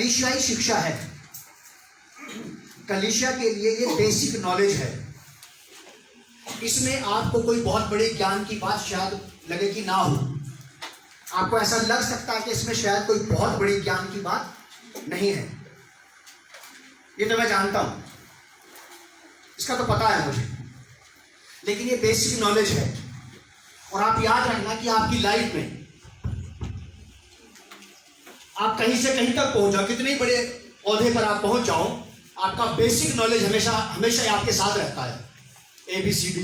कलीसियाई शिक्षा है, कलीसिया के लिए ये बेसिक नॉलेज है। इसमें आपको कोई बहुत बड़े ज्ञान की बात शायद लगे कि ना हो, आपको ऐसा लग सकता है कि इसमें शायद कोई बहुत बड़ी ज्ञान की बात नहीं है, ये तो मैं जानता हूं, इसका तो पता है मुझे, लेकिन ये बेसिक नॉलेज है। और आप याद रखना कि आपकी लाइफ में आप कहीं से कहीं तक पहुंच जाओ, कितने बड़े ओहदे पर आप पहुंच जाओ, आपका बेसिक नॉलेज हमेशा हमेशा आपके साथ रहता है। ABCD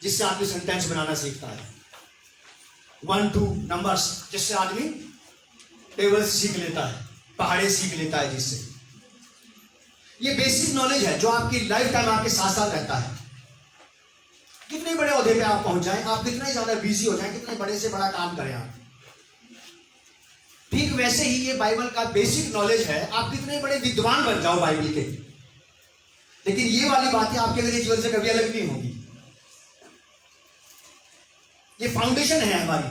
जिससे आदमी सेंटेंस बनाना सीखता है, 1 2 नंबर्स जिससे आदमी टेबल्स सीख लेता है, पहाड़े सीख लेता है, जिससे ये बेसिक नॉलेज है जो आपकी लाइफ टाइम आपके साथ साथ रहता है। कितने बड़े ओहदे पे आप पहुंच जाएं, आप कितने ज्यादा बिजी हो जाएं, कितने बड़े से बड़ा काम करें आप, ठीक वैसे ही ये बाइबल का बेसिक नॉलेज है। आप कितने बड़े विद्वान बन जाओ बाइबल के, लेकिन ये वाली बातें आपके मेरे जीवन से कभी अलग नहीं होगी। ये फाउंडेशन है हमारी,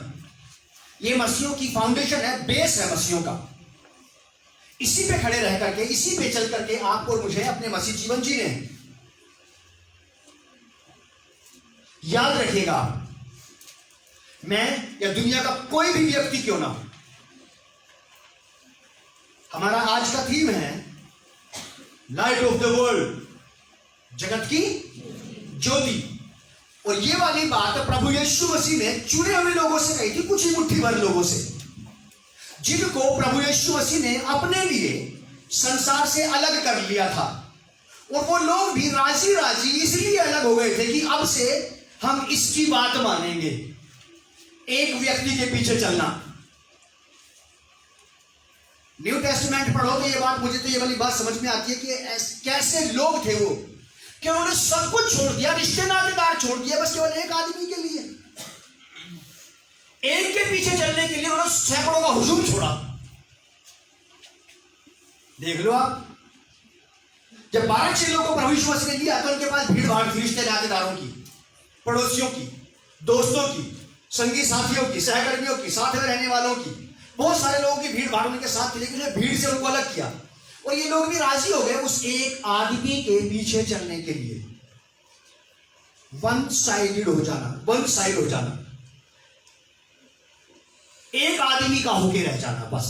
ये मसीहों की फाउंडेशन है, बेस है मसीहों का। इसी पे खड़े रह करके, इसी पे चल करके आपको और मुझे अपने मसीह जीवन जीने हैं। याद रखिएगा, मैं या दुनिया का कोई भी व्यक्ति क्यों ना हो, हमारा आज का थीम है लाइट ऑफ द वर्ल्ड, जगत की ज्योति। और ये वाली बात प्रभु यीशु मसीह ने चुने हुए लोगों से कही थी, कुछ ही मुट्ठी भर लोगों से, जिनको प्रभु यीशु मसीह ने अपने लिए संसार से अलग कर लिया था। और वो लोग भी राजी राजी इसलिए अलग हो गए थे कि अब से हम इसकी बात मानेंगे, एक व्यक्ति के पीछे चलना। न्यू टेस्टमेंट पढ़ो तो ये बात, मुझे तो ये वाली बात समझ में आती है कि कैसे लोग थे वो, कि उन्होंने सब कुछ छोड़ दिया, रिश्ते नातेदार छोड़ दिया, बस केवल एक आदमी के लिए, एक के पीछे चलने के लिए उन्होंने सैकड़ों का हुजूम छोड़ा। देख लो आप, जब 12 चेलों को प्रभु यीशु मसीह ने लिया तो उनके पास भीड़ भाड़ थी, रिश्ते नातेदारों की, पड़ोसियों की, दोस्तों की, संगी साथियों की, सहकर्मियों की, साथ में रहने वालों की, बहुत सारे लोगों की भीड़ भाड़ उनके साथ थी, लेकिन भीड़ से उनको अलग किया। और ये लोग भी राजी हो गए उस एक आदमी के पीछे चलने के लिए, वन साइडेड हो जाना, वन साइड हो जाना, एक आदमी का होके रह जाना, बस।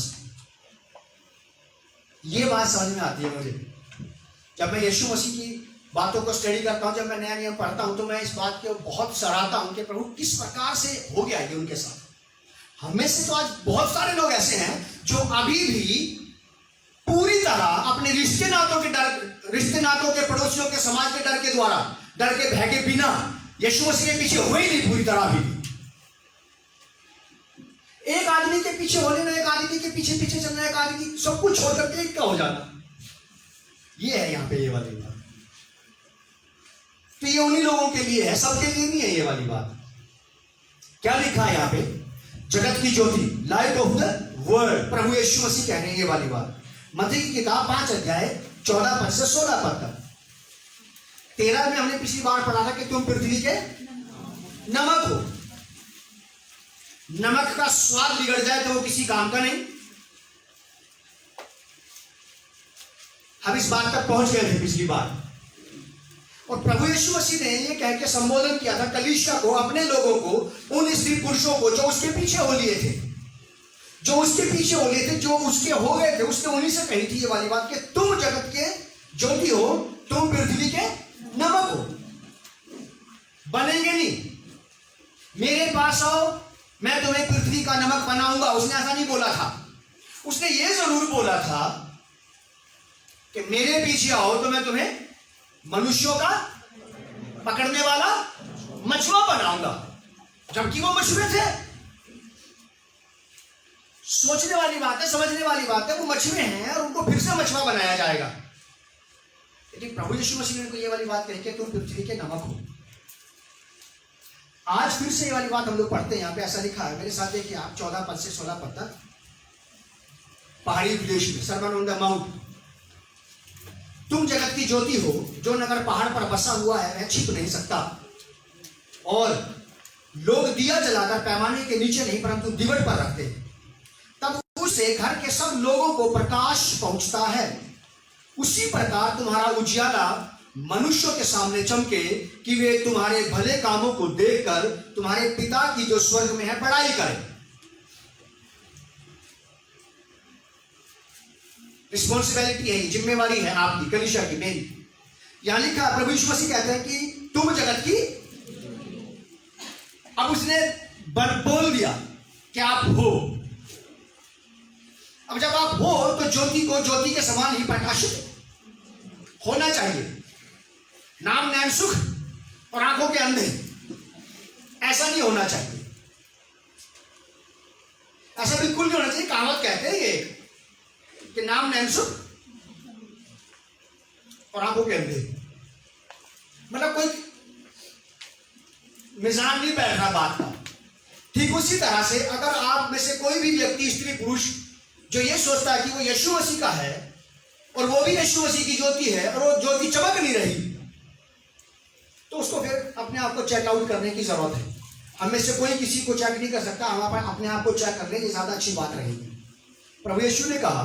ये बात समझ में आती है मुझे जब मैं यीशु मसीह की बातों को स्टडी करता हूं, जब मैं नया नियम पढ़ता हूं, तो मैं इस बात को बहुत सराहता हूं कि प्रभु किस प्रकार से हो गया ये उनके साथ। हमें से तो आज बहुत सारे लोग ऐसे हैं जो अभी भी पूरी तरह अपने रिश्ते नातों के, पड़ोसियों के, समाज के डर के द्वारा, डर के भय के बिना यीशु मसीह के पीछे हुए ही नहीं पूरी तरह भी। एक आदमी के पीछे होने में, एक आदमी के पीछे पीछे चलना, एक आदमी सब कुछ छोड़ करके एक का हो जाना, ये है यहाँ पे ये वाली बात। तो ये उन्हीं लोगों के लिए है, सबके लिए नहीं है ये वाली बात। क्या लिखा है यहाँ पे? जगत की ज्योति, लाइट ऑफ द वर्ल्ड, प्रभु यीशु मसीह कह रहे हैं ये वाली बात। मत्ती की किताब 5 अध्याय 14 पद से 16 पद तक। 13 में हमने पिछली बार पढ़ा था कि तुम पृथ्वी के नमक हो। नमक का स्वाद बिगड़ जाए तो वो किसी काम का नहीं। हम इस बात तक पहुंच गए थे पिछली बार। और प्रभु यीशु मसीह ने ये कह के संबोधन किया था कलीसिया को, अपने लोगों को, उन स्त्री पुरुषों को जो उसके पीछे हो लिए थे, जो उसके पीछे हो लिए थे, जो उसके हो गए थे। उसने उन्हीं से कही थी ये वाली बात कि तुम जगत के ज्योति हो, तुम पृथ्वी के नमक हो। बनेंगे नहीं, मेरे पास आओ, मैं तुम्हें पृथ्वी का नमक बनाऊंगा। उसने ऐसा नहीं बोला था। उसने ये जरूर बोला था कि मेरे पीछे आओ तो मैं तुम्हें मनुष्यों का पकड़ने वाला मछुआ बनाऊंगा। जबकि वो मछुए थे। सोचने वाली बात है, समझने वाली बात है, वो मछुए हैं और उनको फिर से मछुआ बनाया जाएगा। लेकिन प्रभु यीशु मसीह ने ये वाली बात कही कि तुम पृथ्वी के नमक हो। आज फिर से ये वाली बात हम लोग पढ़ते हैं। यहाँ पे ऐसा लिखा है, मेरे साथ देखिए आप, 14 पद से 16 पद तक। पहाड़ी प्रदेश में, सर्मन ऑन द माउंट। तुम जगत की ज्योति हो, जो नगर पहाड़ पर बसा हुआ है वह छिप नहीं सकता। और लोग दिया जलाकर पैमाने के नीचे नहीं परंतु दीवट पर रखते हैं। तब उस उससे घर के सब लोगों को प्रकाश पहुंचता है। उसी प्रकार तुम्हारा उजियाला मनुष्यों के सामने चमके कि वे तुम्हारे भले कामों को देखकर तुम्हारे पिता की जो स्वर्ग में है बड़ाई करें। रिस्पॉन्सिबिलिटी है, जिम्मेवारी है आपकी, कलीसिया की मेरी। यहां लिखा प्रभु यीशु मसीह कहते हैं कि तुम जगत की, अब उसने बोल दिया कि आप हो। अब जब आप हो तो ज्योति को ज्योति के समान ही प्रकाशित होना चाहिए। नाम नैन सुख और आंखों के अंधे, ऐसा नहीं होना चाहिए। ऐसा बिल्कुल नहीं होना चाहिए। कहावत कहते हैं ये कि नाम नैन सुख और आंखों के अंधे, मतलब कोई मिजान नहीं बैठ रहा बात का। ठीक उसी तरह से अगर आप में से कोई भी व्यक्ति, स्त्री पुरुष, जो ये सोचता है कि वो यीशु मसीह का है और वो भी यीशु मसीह की ज्योति है और वो ज्योति चमक नहीं रही, तो उसको फिर अपने आप को चेक आउट करने की जरूरत है। हम में से कोई किसी को चेक नहीं कर सकता, हम अपने आप को चेक कर ले, ये ज्यादा अच्छी बात रहेगी। प्रभु यीशु ने कहा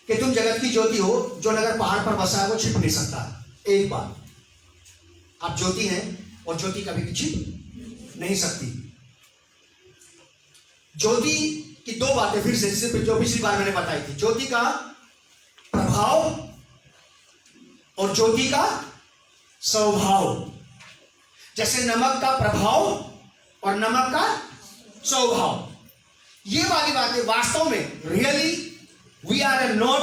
कि तुम जगत की ज्योति हो, जो नगर पहाड़ पर बसा है वो छिप नहीं सकता। एक बात, आप ज्योति हैं और ज्योति कभी भी छिप नहीं सकती। ज्योति की दो बातें फिर से, जो पिछली बार मैंने बताई थी, ज्योति का प्रभाव और ज्योति का स्वभाव। जैसे नमक का प्रभाव और नमक का स्वभाव, ये वाली बातें वास्तव में really we are not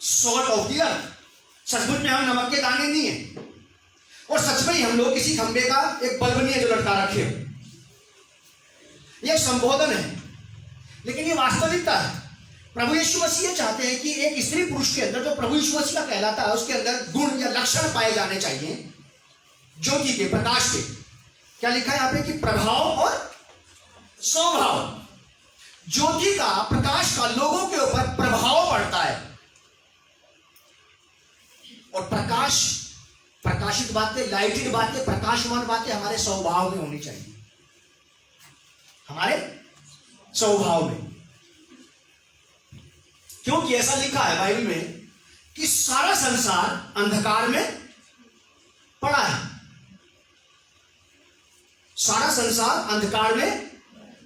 salt of the earth. सचमुच में हम नमक के दाने नहीं है, और सच में ही हम लोग किसी खंबे का एक बल्ब नहीं है जो लटका रखे हो। यह संबोधन है, लेकिन ये वास्तविकता है। प्रभु यीशु मसीह चाहते हैं कि एक स्त्री पुरुष के अंदर जो प्रभु यीशु मसीह का कहलाता है, उसके अंदर गुण या लक्षण पाए जाने चाहिए ज्योति के, प्रकाश के। क्या लिखा है यहाँ पे कि प्रभाव और स्वभाव। ज्योति का, प्रकाश का लोगों के ऊपर प्रभाव पड़ता है, और प्रकाश, प्रकाशित बातें, लाइटेड बातें, प्रकाशमान बातें हमारे स्वभाव में होनी चाहिए, हमारे स्वभाव में। क्योंकि ऐसा लिखा है बाइबल में कि सारा संसार अंधकार में पड़ा है। सारा संसार अंधकार में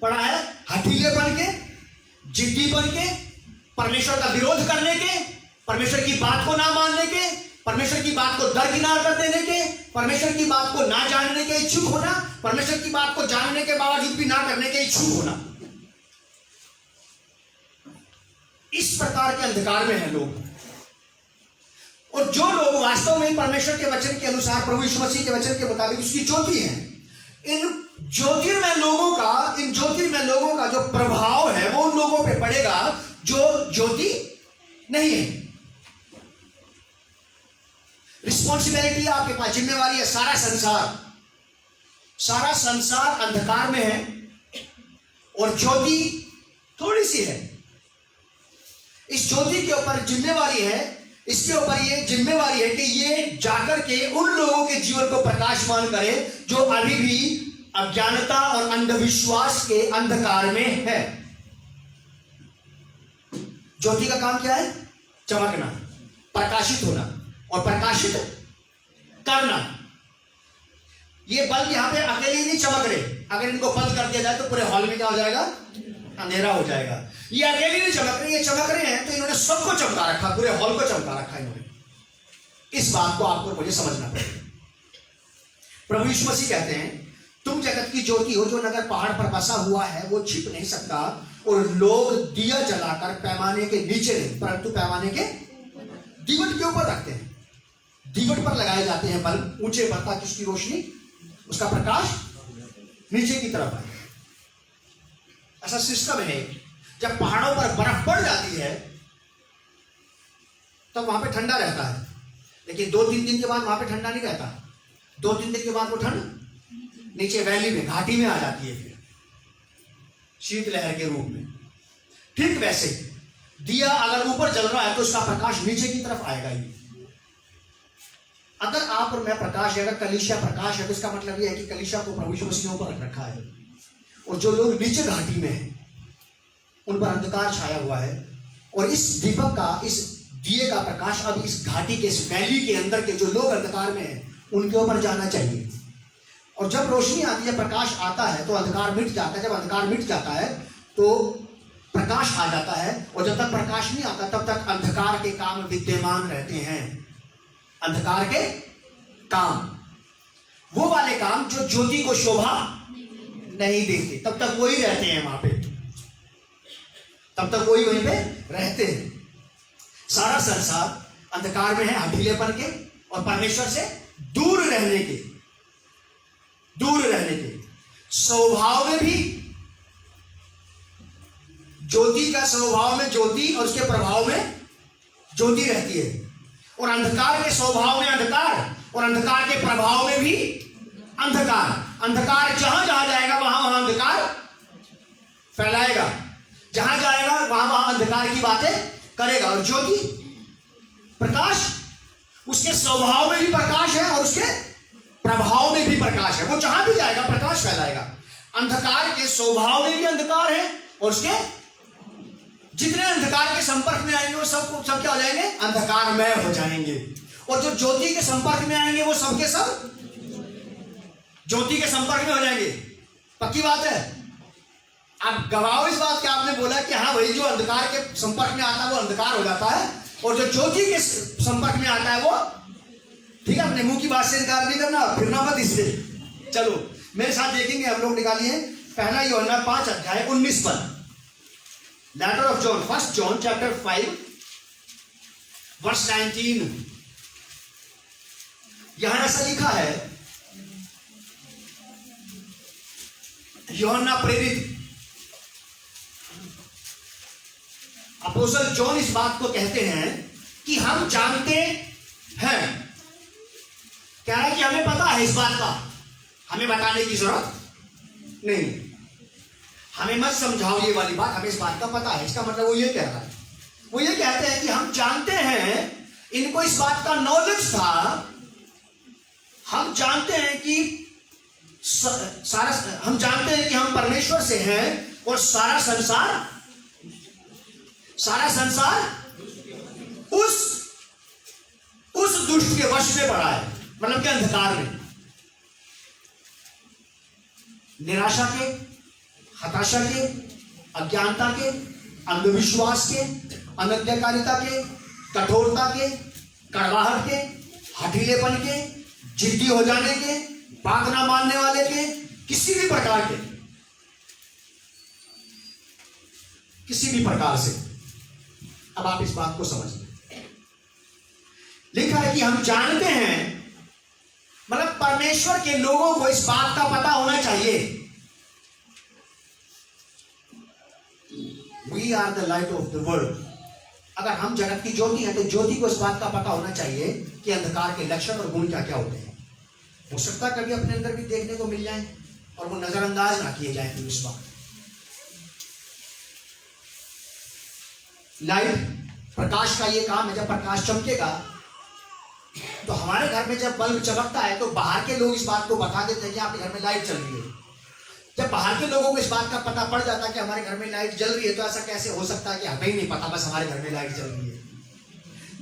पड़ा है, हठीले बन के, जिद्दी बन के, परमेश्वर का विरोध करने के, परमेश्वर की बात को ना मानने के, परमेश्वर की बात को दरकिनार कर देने के, परमेश्वर की बात को ना जानने के इच्छुक होना, परमेश्वर की बात को जानने के बावजूद भी ना करने के इच्छुक होना। इस प्रकार के अंधकार में हैं लोग। और जो लोग वास्तव में परमेश्वर के वचन के अनुसार, प्रभु यीशु मसीह के वचन के मुताबिक उसकी ज्योति है, इन ज्योतिर्मय लोगों का जो प्रभाव है वो उन लोगों पे पड़ेगा जो ज्योति नहीं है। रिस्पॉन्सिबिलिटी आपके पास, जिम्मेवारी है। सारा संसार अंधकार में है और ज्योति थोड़ी सी है। इस ज्योति के ऊपर जिम्मेवारी है, इसके ऊपर ये जिम्मेवारी है कि ये जाकर के उन लोगों के जीवन को प्रकाशमान करे जो अभी भी अज्ञानता और अंधविश्वास के अंधकार में है। ज्योति का काम क्या है? चमकना, प्रकाशित होना और प्रकाशित करना। ये बल्ब यहां पे अकेले नहीं चमक रहे। अगर इनको बंद कर दिया जाए तो पूरे हॉल में क्या हो जाएगा? अंधेरा हो जाएगा। ये अकेले नहीं चमक रहे, ये चमक रहे हैं तो इन्होंने सबको चमका रखा, पूरे हॉल को चमका रखा इन्होंने। इस बात को आपको मुझे समझना पड़ेगा। प्रभु यीशु मसीह कहते हैं तुम जगत की ज्योति हो, जो नगर पहाड़ पर बसा हुआ है वो छिप नहीं सकता। और लोग दिया जलाकर पैमाने के नीचे नहीं परंतु पैमाने के दीवट के ऊपर रखते हैं। दीवट पर लगाए जाते हैं बल्ब ऊंचे पर, ताकि उसकी रोशनी, उसका प्रकाश नीचे की तरफ आए। ऐसा सिस्टम है। जब पहाड़ों पर बर्फ पड़ जाती है तब वहां पे ठंडा रहता है, लेकिन 2-3 दिन के बाद वहां पे ठंडा नहीं रहता। 2-3 दिन के बाद वो ठंड नीचे वैली में, घाटी में आ जाती है, फिर शीतलहर के रूप में। ठीक वैसे दिया अगर ऊपर जल रहा है तो उसका प्रकाश नीचे की तरफ आएगा ही। अगर आप और मैं प्रकाश है, अगर कलीसिया प्रकाश है, तो इसका मतलब यह है कि कलीसिया को प्रभु यीशु मसीह ने ऊपर रख रखा है। और जो लोग नीचे घाटी में हैं उन पर अंधकार छाया हुआ है, और इस दीपक का, इस दिए का प्रकाश अब इस घाटी के, इस वैली के अंदर के जो लोग अंधकार में हैं उनके ऊपर जाना चाहिए। और जब रोशनी आती है, प्रकाश आता है, तो अंधकार मिट जाता है। जब अंधकार मिट जाता है तो प्रकाश आ जाता है, और जब तक प्रकाश नहीं आता तब तक अंधकार के काम विद्यमान रहते हैं। अंधकार के काम, वो वाले काम जो ज्योति को शोभा नहीं देते, तब तक वही रहते हैं वहां पे, तब तक वही वहीं पे रहते हैं। सारा संसार अंधकार में है, हठीलेपन के और परमेश्वर से दूर रहने के, स्वभाव में भी ज्योति का, स्वभाव में ज्योति और उसके प्रभाव में ज्योति रहती है, और अंधकार के स्वभाव में अंधकार और अंधकार के प्रभाव में भी अंधकार। अंधकार जहां जहां जाएगा वहां वहां अंधकार फैलाएगा, जहां जाएगा वहां वहां अंधकार की बातें करेगा। और ज्योति, प्रकाश, उसके स्वभाव में भी प्रकाश है और उसके प्रभाव में भी प्रकाश है, वो जहां भी जाएगा प्रकाश फैलाएगा। अंधकार के स्वभाव में भी अंधकार है, और उसके जितने अंधकार के संपर्क में आएंगे वो सब क्या हो जाएंगे? अंधकारमय हो जाएंगे। और जो ज्योति के संपर्क में आएंगे वो सबके सब ज्योति के संपर्क में हो जाएंगे। पक्की बात है। आप गवाहो इस बात के, आपने बोला कि हाँ भाई, जो अंधकार के संपर्क में आता है वो अंधकार हो जाता है, और जो ज्योति के संपर्क में आता है वो, ठीक है, अपने मुंह की बात से इनकार नहीं करना, फिरना मत इससे। चलो मेरे साथ देखेंगे हम लोग, निकालिए पहला यूहन्ना 5 अध्याय 19 पद। Letter of John, 1 John chapter 5 verse 19। यहां ऐसा लिखा है, यूहन्ना प्रेरित अपोस्तल जॉन इस बात को कहते हैं कि हम जानते हैं, कह रहा है कि हमें पता है इस बात का, हमें बताने की जरूरत नहीं, हमें मत समझाओ ये वाली बात, हमें इस बात का पता है। इसका मतलब वो ये कह रहा है, वो ये कहते हैं कि हम जानते हैं, इनको इस बात का नॉलेज था, हम जानते हैं कि हम जानते हैं कि हम परमेश्वर से हैं, और सारा संसार उस दुष्ट के वश में पड़ा है, मतलब कि अंधकार में, निराशा के, हताशा के, अज्ञानता के, अंधविश्वास के, अनज्ञाकारिता के, कठोरता के, कड़वाहट के, हठीलेपन के, जिद्दी हो जाने के, बात ना मानने वाले के, किसी भी प्रकार से। अब आप इस बात को समझ लें, लिखा है कि हम जानते हैं, मतलब परमेश्वर के लोगों को इस बात का पता होना चाहिए, we are the light of the world. अगर हम जगत की ज्योति हैं तो ज्योति को इस बात का पता होना चाहिए कि अंधकार के लक्षण और गुण क्या क्या होते हैं। हो सकता है कभी अपने अंदर भी देखने को मिल जाए और वो नजरअंदाज ना किए जाए। तो इस बात, लाइट, प्रकाश का ये काम है, जब प्रकाश चमकेगा तो हमारे घर में जब बल्ब चमकता है तो बाहर के लोग इस बात को बता देते हैं कि आपके घर में लाइट चल रही है। जब बाहर के लोगों को इस बात का पता पड़ जाता है कि हमारे घर में लाइट जल रही है, तो ऐसा कैसे हो सकता है कि हमें ही नहीं पता, बस हमारे घर में लाइट जल रही है।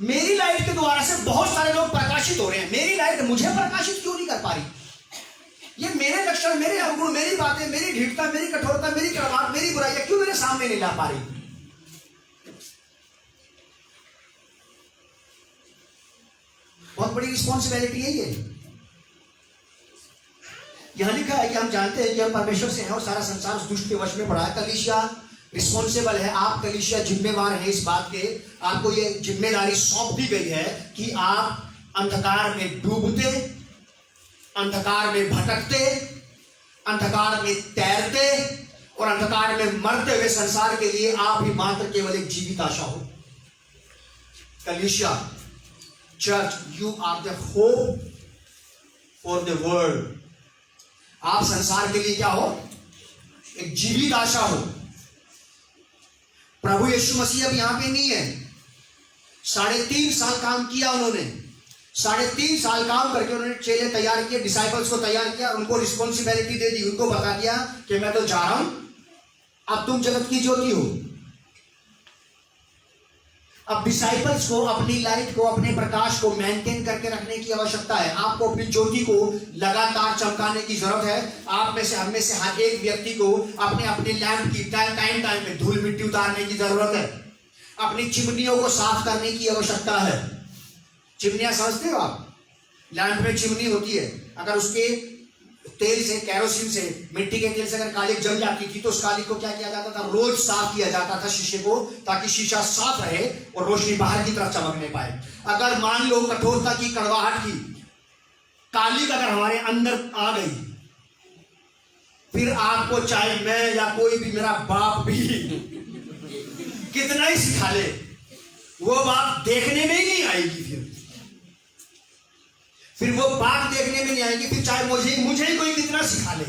मेरी लाइट के द्वारा से बहुत सारे लोग प्रकाशित हो रहे हैं, मेरी लाइट मुझे प्रकाशित क्यों नहीं कर पा रही? ये मेरे लक्षण, मेरे अवगुण, मेरी बातें, मेरी ढीठता, मेरी कठोरता, मेरी कड़वाहट, मेरी बुराइयां क्यों मेरे सामने नहीं ला पा रही? बहुत बड़ी रिस्पॉन्सिबिलिटी है ये। यहां लिखा है कि हम जानते हैं कि हम परमेश्वर से हैं और सारा संसार उस दुष्ट के वश में पड़ा है। कलीसिया रिस्पॉन्सिबल है, आप कलीसिया जिम्मेवार है इस बात के, आपको ये जिम्मेदारी सौंप दी गई है कि आप अंधकार में डूबते, अंधकार में भटकते, अंधकार में तैरते और अंधकार में मरते हुए संसार के लिए आप ही मात्र केवल एक जीवित आशा हो। कलीसिया, church, you are the hope for the world. आप संसार के लिए क्या हो? एक जीवित आशा हो। प्रभु यीशु मसीह अब यहां पे नहीं है। 3.5 साल काम किया उन्होंने, 3.5 साल काम करके उन्होंने चेले तैयार किए, डिसाइपल्स को तैयार किया, उनको रिस्पॉन्सिबिलिटी दे दी, उनको बता दिया कि मैं तो जा रहा हूं, अब तुम जगत की ज्योति हो। अब डिसाइपल्स को अपनी लाइट को, अपने प्रकाश को मेंटेन करके रखने की आवश्यकता है। आपको अपनी ज्योति को लगातार चमकाने की जरूरत है। आप में से, हम में से हर एक व्यक्ति को अपने अपने लैंप की टाइम में धूल मिट्टी उतारने की जरूरत है। अपनी चिमनियों को साफ करने की आवश्यकता है। चिमनियां समझते हो आप? लैंप में चिमनी होती है, अगर उसके तेल से, कैरोसिन से, मिट्टी के तेल से अगर कालिक जल जाती थी तो उस कालिक को क्या किया जाता था? रोज साफ किया जाता था शीशे को, ताकि शीशा साफ रहे और रोशनी बाहर की तरफ चमकने पाए। अगर मान लो कठोरता की, कड़वाहट की कालिक अगर हमारे अंदर आ गई, फिर आपको चाहे मैं या कोई भी, मेरा बाप भी कितना ही सिखा ले, वो बात देखने में ही नहीं आएगी। फिर वो बात देखने में नहीं आएगी, फिर चाहे मुझे कोई कितना सिखा ले,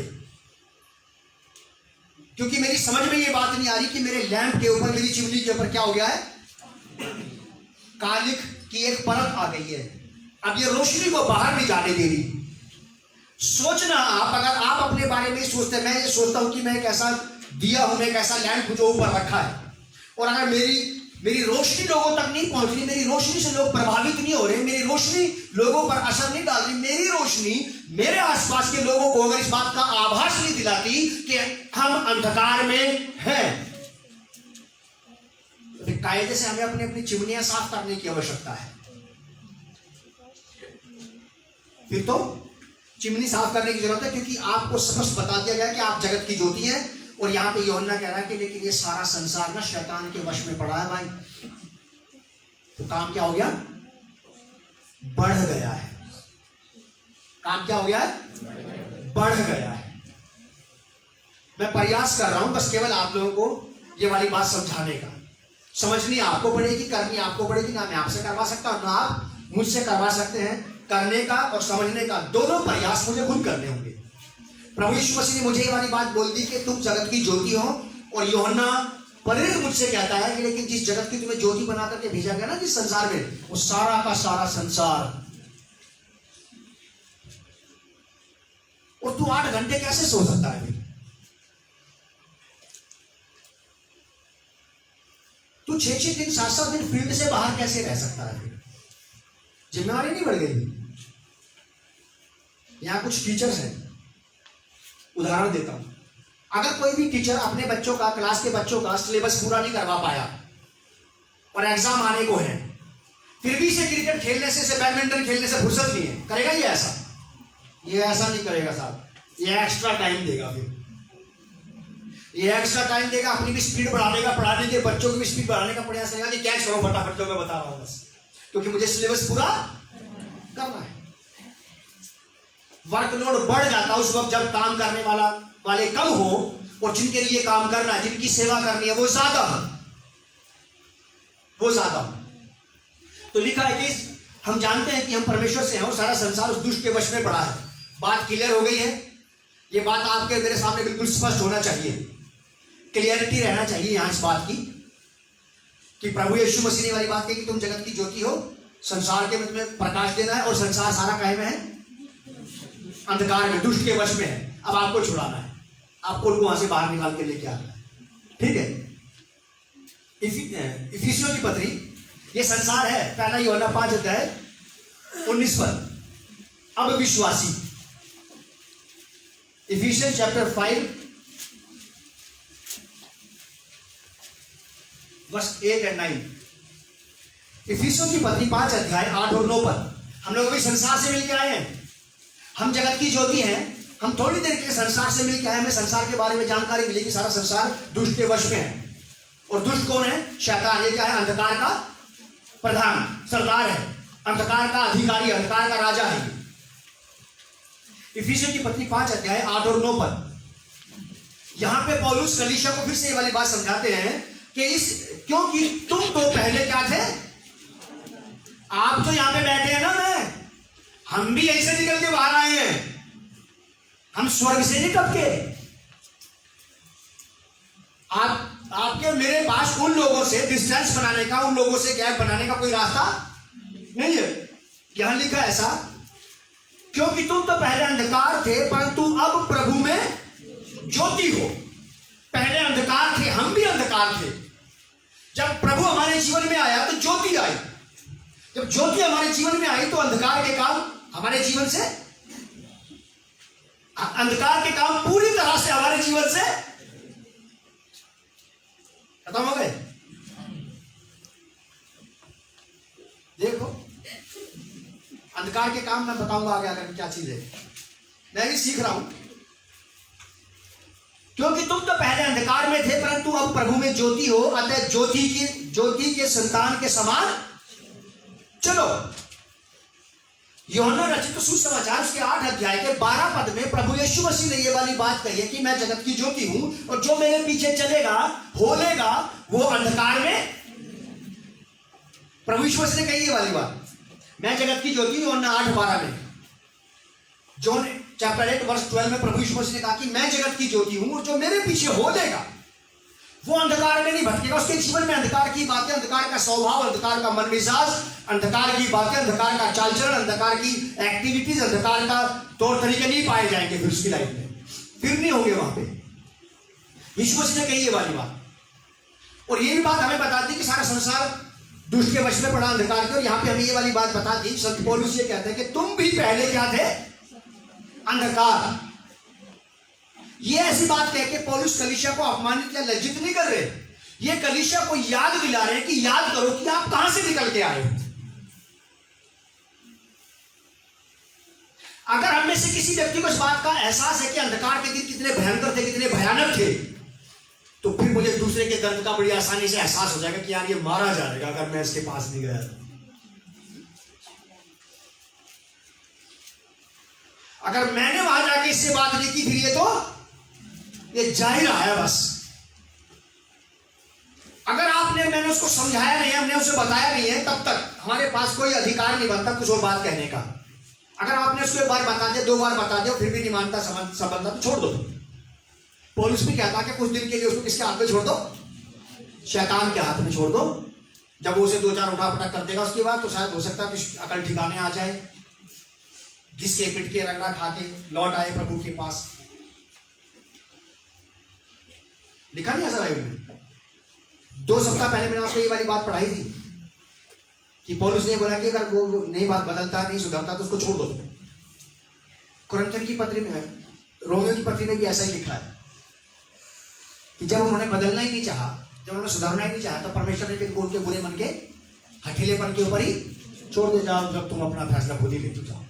क्योंकि मेरी समझ में ये बात नहीं आ रही कि मेरे लैंप के ऊपर, मेरी चिमनी के ऊपर क्या हो गया है? कालिक की एक परत आ गई है। अब ये रोशनी को बाहर नहीं जाने दे रही। सोचना आप, अगर आप अपने बारे में सोचते हैं, मैं ये सोचता हूं कि मैं एक ऐसा दिया हूं, मैं एक ऐसा लैंप जो ऊपर रखा है, और अगर मेरी रोशनी लोगों तक नहीं पहुंच रही, मेरी रोशनी से लोग प्रभावित नहीं हो रहे, मेरी रोशनी लोगों पर असर नहीं डाल रही, मेरी रोशनी मेरे आसपास के लोगों को अगर इस बात का आभास नहीं दिलाती कि हम अंधकार में हैं, तो कायदे से हमें अपनी अपनी चिमनियां साफ करने की आवश्यकता है। फिर तो चिमनी साफ करने की जरूरत है, क्योंकि आपको स्पष्ट बता दिया गया कि आप जगत की ज्योति हैं। और यहां पे यूहन्ना कह रहा है कि लेकिन ये सारा संसार ना शैतान के वश में पड़ा है भाई। तो काम क्या हो गया? बढ़ गया है। काम क्या हो गया है? बढ़ गया है। मैं प्रयास कर रहा हूं बस केवल आप लोगों को ये वाली बात समझाने का। समझनी आपको पड़ेगी, करनी आपको पड़ेगी। ना मैं आपसे करवा सकता हूं, ना आप मुझसे करवा सकते हैं। करने का और समझने का दोनों प्रयास मुझे खुद करने होंगे। प्रभु यीशु मसीह ने मुझे ये वाली बात बोल दी कि तुम जगत की ज्योति हो, और यूहन्ना प्रेरित मुझसे कहता है कि लेकिन जिस जगत की तुम्हें ज्योति बना करके भेजा गया ना जिस संसार में, वो सारा का सारा संसार। और तू 8 घंटे कैसे सो सकता है? तू 6-6 दिन 7-7 दिन फील्ड से बाहर कैसे रह सकता है? जिम्मेवारी नहीं बढ़ गई? यहां कुछ टीचर्स हैं, उदाहरण देता हूं। अगर कोई भी टीचर अपने बच्चों का, क्लास के बच्चों का सिलेबस पूरा नहीं करवा पाया और एग्जाम आने को है, फिर भी इसे क्रिकेट खेलने से, बैडमिंटन खेलने से फुर्सत नहीं है, करेगा ये ऐसा? ये ऐसा नहीं करेगा साहब। ये एक्स्ट्रा टाइम देगा, फिर ये एक्स्ट्रा टाइम देगा, अपनी भी स्पीड बढ़ा देगा, पढ़ाने के बच्चों की भी स्पीड बढ़ाने का प्रयास करेगा कि क्या करो फटाफट, जो मैं बता रहा हूं बस, क्योंकि मुझे सिलेबस पूरा करना है। वर्कलोड बढ़ जाता उस वक्त जब काम करने वाले कम हो, और जिनके लिए काम करना है, जिनकी सेवा करनी है, वो ज्यादा। तो लिखा है कि हम जानते हैं कि हम परमेश्वर से हैं और सारा संसार उस दुष्ट के वश में पड़ा है। बात क्लियर हो गई है? ये बात आपके मेरे सामने बिल्कुल स्पष्ट होना चाहिए, क्लियरिटी रहना चाहिए यहां इस बात की कि प्रभु यीशु मसीह ने वाली बात कही कि तुम जगत की ज्योति हो, संसार के में प्रकाश देना है, और संसार सारा काहे में है? अंधकार में, दुष्ट के वश में है। अब आपको छुड़ाना है, आपको उनको वहां से बाहर निकाल के लेके आना है। ठीक है? इफिसियों की पत्री, ये संसार है। पहला यूहन्ना 5:19 पर। अब विश्वासी, इफिसियंस चैप्टर 5 वर्स 8 और 9। इफिसियों की पत्री 5 अध्याय 8 और 9 पर। हम लोग अभी संसार से मिलकर आए हैं, हम जगत की ज्योति हैं। हम थोड़ी देर के लिए संसार से मिलकर आए, हमें संसार के बारे में जानकारी मिली कि सारा संसार दुष्ट के वश में है। और दुष्ट कौन है? शैतान। ये क्या है? अंधकार का प्रधान, सरदार है, अंधकार का अधिकारी, अंधकार का राजा है। इफिसियों की पत्री 5 अध्याय 8 और 9 पर यहां पे पौलुस कलीसिया को फिर से ये वाली बात समझाते हैं कि क्योंकि तुम तो पहले क्या थे? आप तो यहां पे बैठे हैं ना, हम भी यहीं से निकल के बाहर आए हैं। हम स्वर्ग से नहीं टपके। आपके मेरे पास उन लोगों से डिस्टेंस बनाने का, उन लोगों से गैप बनाने का कोई रास्ता नहीं है। यहां लिखा ऐसा, क्योंकि तुम तो पहले अंधकार थे परंतु अब प्रभु में ज्योति हो। पहले अंधकार थे, हम भी अंधकार थे, जब प्रभु हमारे जीवन में आया तो ज्योति आई। जब ज्योति हमारे जीवन में आई तो अंधकार के काम हमारे जीवन से, अंधकार के काम पूरी तरह से हमारे जीवन से खत्म हो गए। देखो अंधकार के काम मैं बताऊंगा आगे आकर क्या चीज है, मैं भी सीख रहा हूं। क्योंकि तुम तो पहले अंधकार में थे परंतु अब प्रभु में ज्योति हो, अतः ज्योति के संतान के समान चलो। यूहन्ना रचित सुसमाचार उसके 8 अध्याय के 12 पद में प्रभु यीशु मसीह ने ये वाली बात कही है कि मैं जगत की ज्योति हूं और जो मेरे पीछे चलेगा होलेगा वो अंधकार में। प्रभु यीशु मसीह ने कही ये वाली बात, मैं जगत की ज्योति। यूहन्ना 8:12 में, जॉन चैप्टर 8 वर्स 12 में प्रभु यीशु मसीह ने कहा कि मैं जगत की ज्योति हूं और जो मेरे पीछे होलेगा वो अंधकार में नहीं भटकेगा। उसके जीवन में अंधकार की बातें, अंधकार का स्वभाव, अंधकार का मन मिजाज, अंधकार की बातें, अंधकार का चाल चलन, अंधकार की एक्टिविटीज, अंधकार का तौर तरीके नहीं पाए जाएंगे फिर उसकी लाइफ में, फिर नहीं होंगे वहां पे। यीशु मसीह ने कही ये वाली बात। और ये भी बात हमें बताती कि सारा संसार दुष्ट के वश में पड़ा अंधकार के। और यहाँ पे हमें ये वाली बात बताती, संत पौलुस ये कहते हैं कि तुम भी पहले क्या थे, अंधकार। ये ऐसी बात कह के पौलुस कलीसिया को अपमानित या लज्जित नहीं कर रहे, ये कलीसिया को याद दिला रहे हैं कि याद करो कि आप कहां से निकल के आए हो। अगर हम में से किसी व्यक्ति को इस बात का एहसास है कि अंधकार के दिन कितने भयंकर थे, कितने भयानक थे, तो फिर मुझे दूसरे के दर्द का बड़ी आसानी से एहसास हो जाएगा कि यार ये मारा जाएगा अगर मैं इसके पास नहीं गया। अगर मैंने वहां जाके इससे बात नहीं की फिर ये जा ही रहा है बस। अगर मैंने उसको समझाया नहीं है, हमने उसे बताया नहीं है, तब तक हमारे पास कोई अधिकार नहीं बनता कुछ और बात कहने का। अगर आपने उसको एक बार बता दिया, 2 बार बता दिया, फिर भी नहीं मानता समझता तो छोड़ दो। पौलुस भी कहता कि कुछ दिन के लिए उसको किसके हाथ में छोड़ दो, शैतान के हाथ में छोड़ दो। जब वो उसे 2-4 उठा पटक कर देगा उसके बाद तो शायद हो सकता है कि अकल ठिकाने आ जाए, घिसके पिट के रगड़ा खा के लौट आए प्रभु के पास। लिखा नहीं ऐसा बाइबल में। 2 सप्ताह पहले मैंने आपको ये वाली बात पढ़ाई थी कि पौलुस ने बोला कि अगर वो नई बात बदलता नहीं सुधरता तो उसको छोड़ दो। कुरिन्थियों की पत्री में, रोमियो की पत्री में भी ऐसा ही लिखा है कि जब उन्होंने बदलना ही नहीं चाहा, जब उन्होंने सुधरना ही नहीं चाहा, तो परमेश्वर ने उनको उनके बुरे मन के हठीलेपन के ऊपर ही छोड़ दे जाओ, जब तुम अपना फैसला खुद ही लेते जाओ।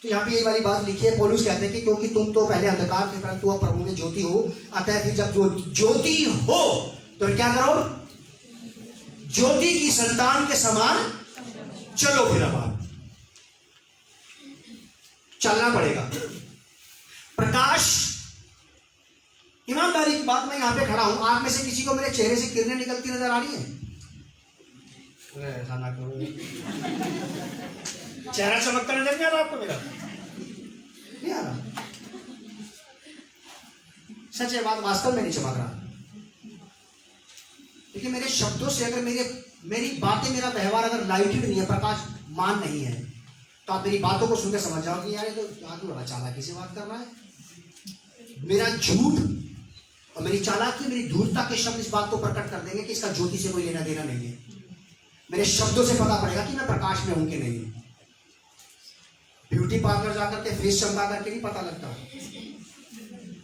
तो यहाँ पे ये वाली बात लिखी है, पौलुस कहते हैं कि क्योंकि तुम तो पहले अंधकार थे परंतु अब प्रभु में ज्योति हो, अतः फिर जब ज्योति हो तो क्या करो, ज्योति की संतान के समान चलो। फिर अब आप चलना पड़ेगा। प्रकाश, ईमानदारी की बात, मैं यहां पे खड़ा हूं, आप में से किसी को मेरे चेहरे से किरणें निकलती नजर आ रही है? ऐसा ना करो, चेहरा चमकता नजर नहीं आ रहा आपको मेरा? नहीं आ रहा। सच है बात, वास्तव में नहीं चमक रहा। लेकिन मेरे शब्दों से अगर मेरी बातें, मेरा व्यवहार अगर लाइटेड नहीं है, प्रकाशमान नहीं है, तो आप मेरी बातों को सुनकर समझ जाओ कि यार ये तो आदमी बड़ा चालाकी से बात कर रहा है। मेरा झूठ और मेरी चालाकी, मेरी धूर्तता के शब्द इस बात को प्रकट कर देंगे कि इसका ज्योति से कोई लेना देना नहीं है। मेरे शब्दों से पता पड़ेगा कि मैं प्रकाश में हूं कि नहीं। ब्यूटी पार्लर जाकर के फेस चमका करके नहीं पता लगता,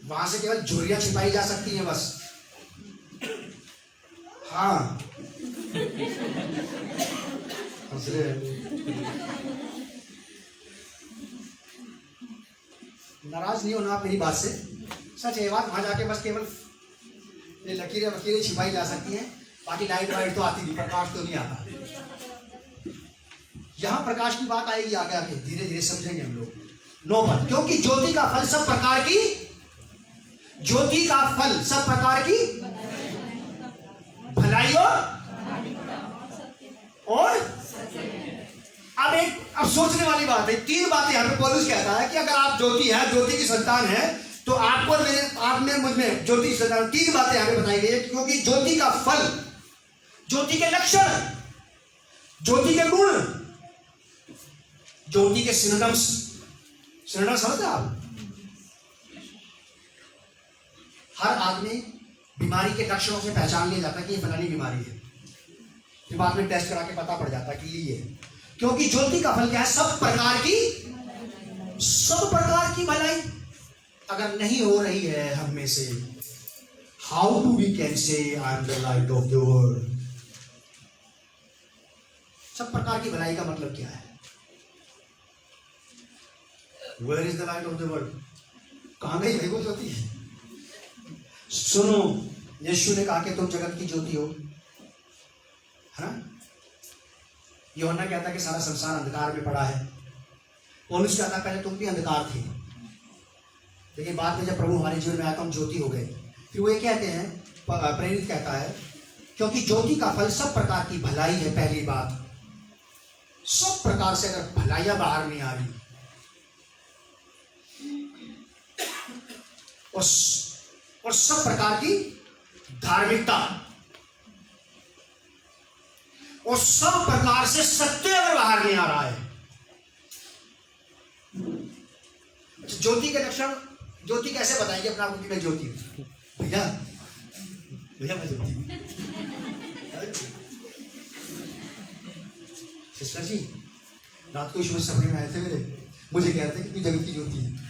वहां से केवल झुर्रियां छिपाई जा सकती हैं बस। हाँ नाराज नहीं होना आप मेरी बात से, सच है बात। वहां जाके बस केवल ये लकीरें वकीरें छिपाई जा सकती हैं, बाकी लाइट वाइट तो आती नहीं, प्रकाश तो नहीं आता। यहां प्रकाश की बात आएगी आगे आगे, धीरे धीरे समझेंगे हम लोग। 9 पद, क्योंकि ज्योति का फल सब प्रकार की, ज्योति का फल सब प्रकार की भलाई और अब सोचने वाली बात है। 3 बातें यहां पे पौलुस कहता है कि अगर आप ज्योति है, ज्योति की संतान है, तो आपको आप में मुझ में ज्योति की संतान। 3 बातें यहां पे बताई गई है, क्योंकि ज्योति का फल, ज्योति के लक्षण, ज्योति के गुण, ज्योति के सिनोनिम्स समझते आप? हर आदमी बीमारी के लक्षणों से पहचान लिया जाता है कि ये फलानी बीमारी है, फिर बाद में टेस्ट करा के पता पड़ जाता है कि ये है। क्योंकि ज्योति का फल क्या है? सब प्रकार की भलाई। अगर नहीं हो रही है हम में से, how do we can say I am the light of the world? सब प्रकार की भलाई का मतलब क्या है? Where is the light of the world? कहां गई वो ज्योति? सुनो, यीशु ने कहा कि तुम जगत की ज्योति हो, है ना? यूहन्ना कहता कि सारा संसार अंधकार में पड़ा है। पौलुस कहता पहले तुम भी अंधकार थे, लेकिन बाद में जब प्रभु हमारे जीवन में आया तो हम ज्योति हो गए। फिर वो ये कहते हैं, प्रेरित कहता है, क्योंकि ज्योति का फल सब प्रकार की भलाई है। पहली बात, सब प्रकार से अगर भलाइयां बाहर नहीं आ रही और सब प्रकार की धार्मिकता और सब प्रकार से सत्य अगर बाहर नहीं आ रहा है। अच्छा, ज्योति के लक्षण, ज्योति कैसे बताएंगे अपने आपको कि मैं ज्योति हूं? भैया मैं ज्योति हूं। सिस्टर जी, रात को ईश्वर सपने में आए थे मेरे, मुझे कह रहे थे कि तू जगत की ज्योति है।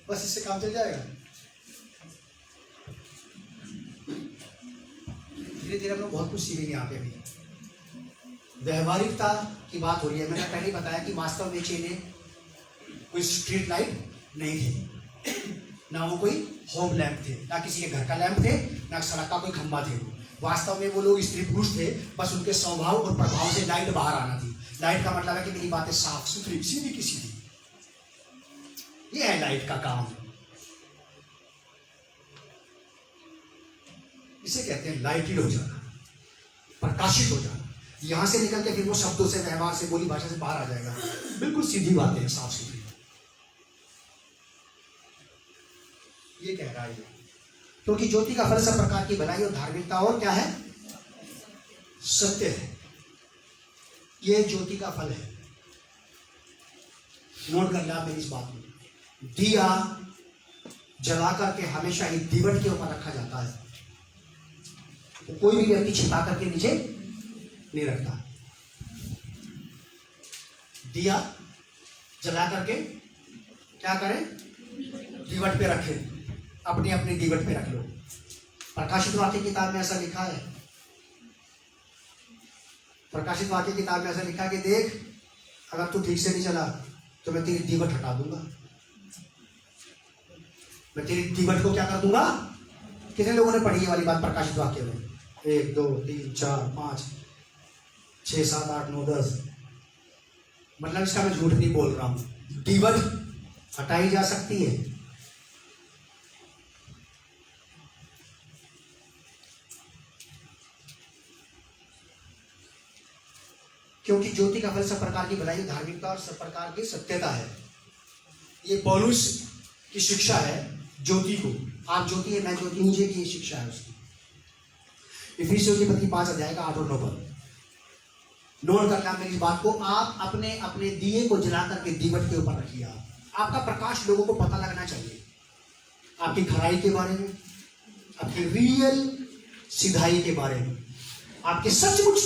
बस इससे काम चल जाएगा। धीरे धीरे हम लोग बहुत कुछ सीखेंगे यहाँ पे भी। व्यवहारिकता की बात हो रही है। मैंने पहले ही बताया कि वास्तव में चेले कोई स्ट्रीट लाइट नहीं थे, ना वो कोई होम लैंप थे, ना किसी के घर का लैंप थे, ना सड़क का कोई खंभा थे। वास्तव में वो लोग स्त्री पुरुष थे, बस उनके स्वभाव और प्रभाव से लाइट बाहर आना थी। लाइट का मतलब है कि मेरी बातें साफ सुथरी, सीधी की सीधी। ये है लाइट का काम। इसे कहते हैं लाइटेड हो जाना, प्रकाशित हो जाना। यहां से निकल के फिर वो शब्दों से, व्यवहार से, बोली भाषा से बाहर आ जाएगा। बिल्कुल सीधी बातें हैं, साफ सुथरी। ये कह रहा है क्योंकि ज्योति का फल सब प्रकार की भलाई और धार्मिकता और क्या है? सत्य है। ये ज्योति का फल है। नोट कर लिया मेरी इस बात में। दिया जला करके हमेशा एक दीवट के ऊपर रखा जाता है, तो कोई भी व्यक्ति छिपा करके नीचे नहीं रखता। दिया जला करके क्या करें? दीवट पे रखें, अपनी अपनी दीवट पे रख लो। प्रकाशित वाक्य किताब में ऐसा लिखा है। प्रकाशित वाक्य किताब में ऐसा लिखा कि देख, अगर तू ठीक से नहीं चला तो मैं तेरी दीवट हटा दूंगा। मैं तेरी दीवट को क्या कर दूंगा? कितने लोगों ने पढ़ी ये वाली बात प्रकाशित वाक्य में? 1 2 3 4 5 6 7 8 9 10। मतलब इसका मैं झूठ नहीं बोल रहा हूं। दीवट हटाई जा सकती है। क्योंकि ज्योति का फल सब प्रकार की भलाई, धार्मिकता और सब प्रकार की सत्यता है। ये पौलुस की शिक्षा है ज्योति को। आप ज्योति है, मैं ज्योति हूं, की शिक्षा है उसकी। इफिसियों की पत्री 5 अध्याय का 8 और 9 पद। नोट करना मेरी बात को। आप अपने अपने दिए को जला करके दीवट के ऊपर रखिए। आपका प्रकाश लोगों को पता लगना चाहिए, आपकी खराई के बारे में, आपकी रियल सिधाई के बारे में, आपके सचमुच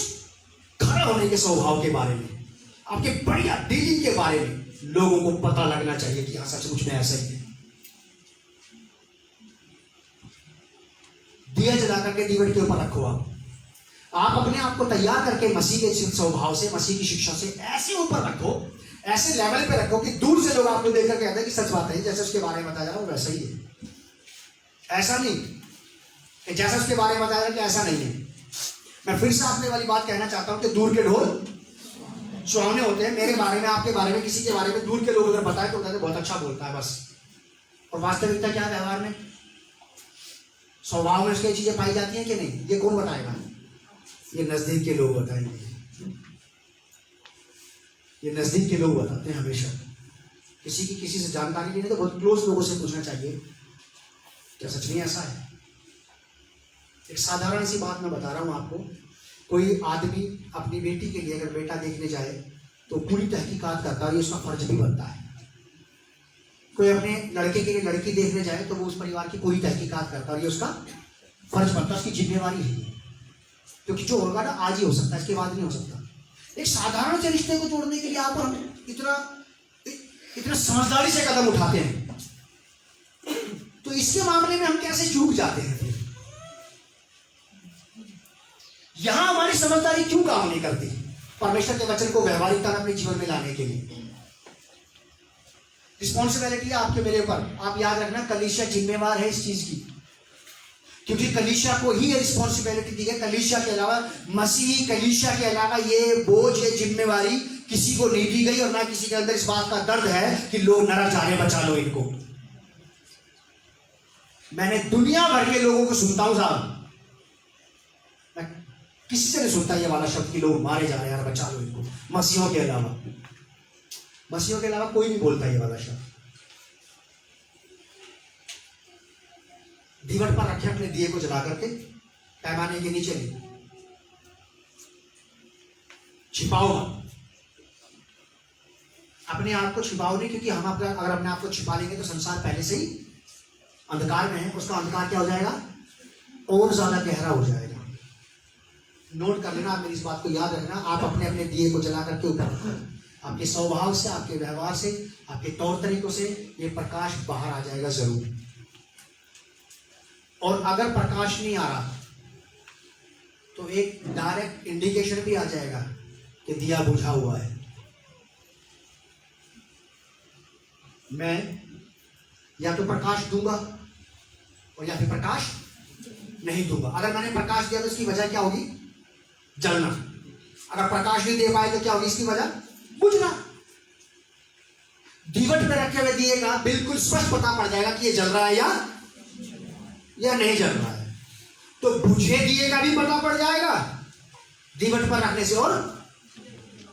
खड़ा होने के स्वभाव के बारे में, आपके बढ़िया डीलिंग के बारे में लोगों को पता लगना चाहिए कि हाँ सचमुच में ऐसा ही है। दिया जला करके दीवट के ऊपर रखो। आप अपने आप को तैयार करके मसीह के स्वभाव से, मसीह की शिक्षा से ऐसे ऊपर रखो, ऐसे लेवल पे रखो कि दूर से लोग आपको देखकर कहते हैं कि सच बात है, जैसे उसके बारे में बताया जा रहा है वैसा ही है। ऐसा नहीं कि जैसा उसके बारे में बताया जा रहा है कि ऐसा नहीं है। मैं फिर से आपने वाली बात कहना चाहता हूं कि दूर के ढोल सुहावने होते हैं। मेरे बारे में, आपके बारे में, किसी के बारे में दूर के लोग अगर बताए तो कहते बहुत अच्छा बोलता है बस। और वास्तविकता क्या है? व्यवहार में, स्वभाव में उसकी चीजें पाई जाती हैं कि नहीं? ये कौन बताएगा? ये नजदीक के लोग बताएंगे। ये नजदीक के लोग बताते हैं हमेशा। किसी की किसी से जानकारी लेनी तो बहुत क्लोज लोगों से पूछना चाहिए, क्या सच में ऐसा है? एक साधारण सी बात मैं बता रहा हूं आपको। कोई आदमी अपनी बेटी के लिए अगर बेटा देखने जाए तो पूरी तहकीकात करता है, ये उसका फर्ज भी बनता है। कोई अपने लड़के के लिए लड़की देखने जाए तो वो उस परिवार की पूरी तहकीकात करता है और ये उसका फर्ज बनता है, उसकी जिम्मेवारी है, क्योंकि जो होगा ना आज ही हो सकता है, इसके बाद नहीं हो सकता। एक साधारण से रिश्ते को तोड़ने के लिए आप हम इतना समझदारी से कदम उठाते हैं, तो इसके मामले में हम कैसे चूक जाते हैं फिर? यहां हमारी समझदारी क्यों काम नहीं करती परमेश्वर के वचन को व्यवहारिकता में अपने जीवन में लाने के लिए? रिस्पॉन्सिबिलिटी है आपके मेरे ऊपर। आप याद रखना, कलीसिया जिम्मेवार है इस चीज की, क्योंकि कलीसिया को ही ये रिस्पॉन्सिबिलिटी दी है। कलीसिया के अलावा, मसीही कलीसिया के अलावा ये बोझ, ये जिम्मेवारी किसी को नहीं दी गई, और ना किसी के अंदर इस बात का दर्द है कि लोग नरक जा रहे, बचा लो इनको। मैंने दुनिया भर के लोगों को सुनता हूं साहब, मैं किसी से नहीं सुनता ये वाला शब्द कि लोग मारे जा रहे हैं यार, बचा लो इनको। मसीहों के अलावा, मसीहों के अलावा कोई नहीं बोलता ये वाला शब्द। दीवार पर रखे अपने दिए को जला करके, पैमाने के नीचे नहीं, छिपाओ मत अपने आप को, छिपाओ नहीं, क्योंकि हम अगर अपने आप को छिपा लेंगे तो संसार पहले से ही अंधकार में है, उसका अंधकार क्या हो जाएगा? और ज्यादा गहरा हो जाएगा। नोट कर लेना, आप मेरी इस बात को याद रखना। आप अपने अपने दिए को जला करके ऊपर, आपके स्वभाव से, आपके व्यवहार से, आपके तौर तरीकों से ये प्रकाश बाहर आ जाएगा जरूर। और अगर प्रकाश नहीं आ रहा तो एक डायरेक्ट इंडिकेशन भी आ जाएगा कि दिया बुझा हुआ है। मैं या तो प्रकाश दूंगा और या फिर प्रकाश नहीं दूंगा। अगर मैंने प्रकाश दिया तो इसकी वजह क्या होगी? जलना। अगर प्रकाश नहीं दे पाए तो क्या होगी इसकी वजह? बुझना। दीवट में रखे हुए दिए का बिल्कुल स्पष्ट पता पड़ जाएगा कि ये जल रहा है या नहीं जल रहा है। तो बुझे दिए का भी पता पड़ जाएगा दीवट पर रखने से, और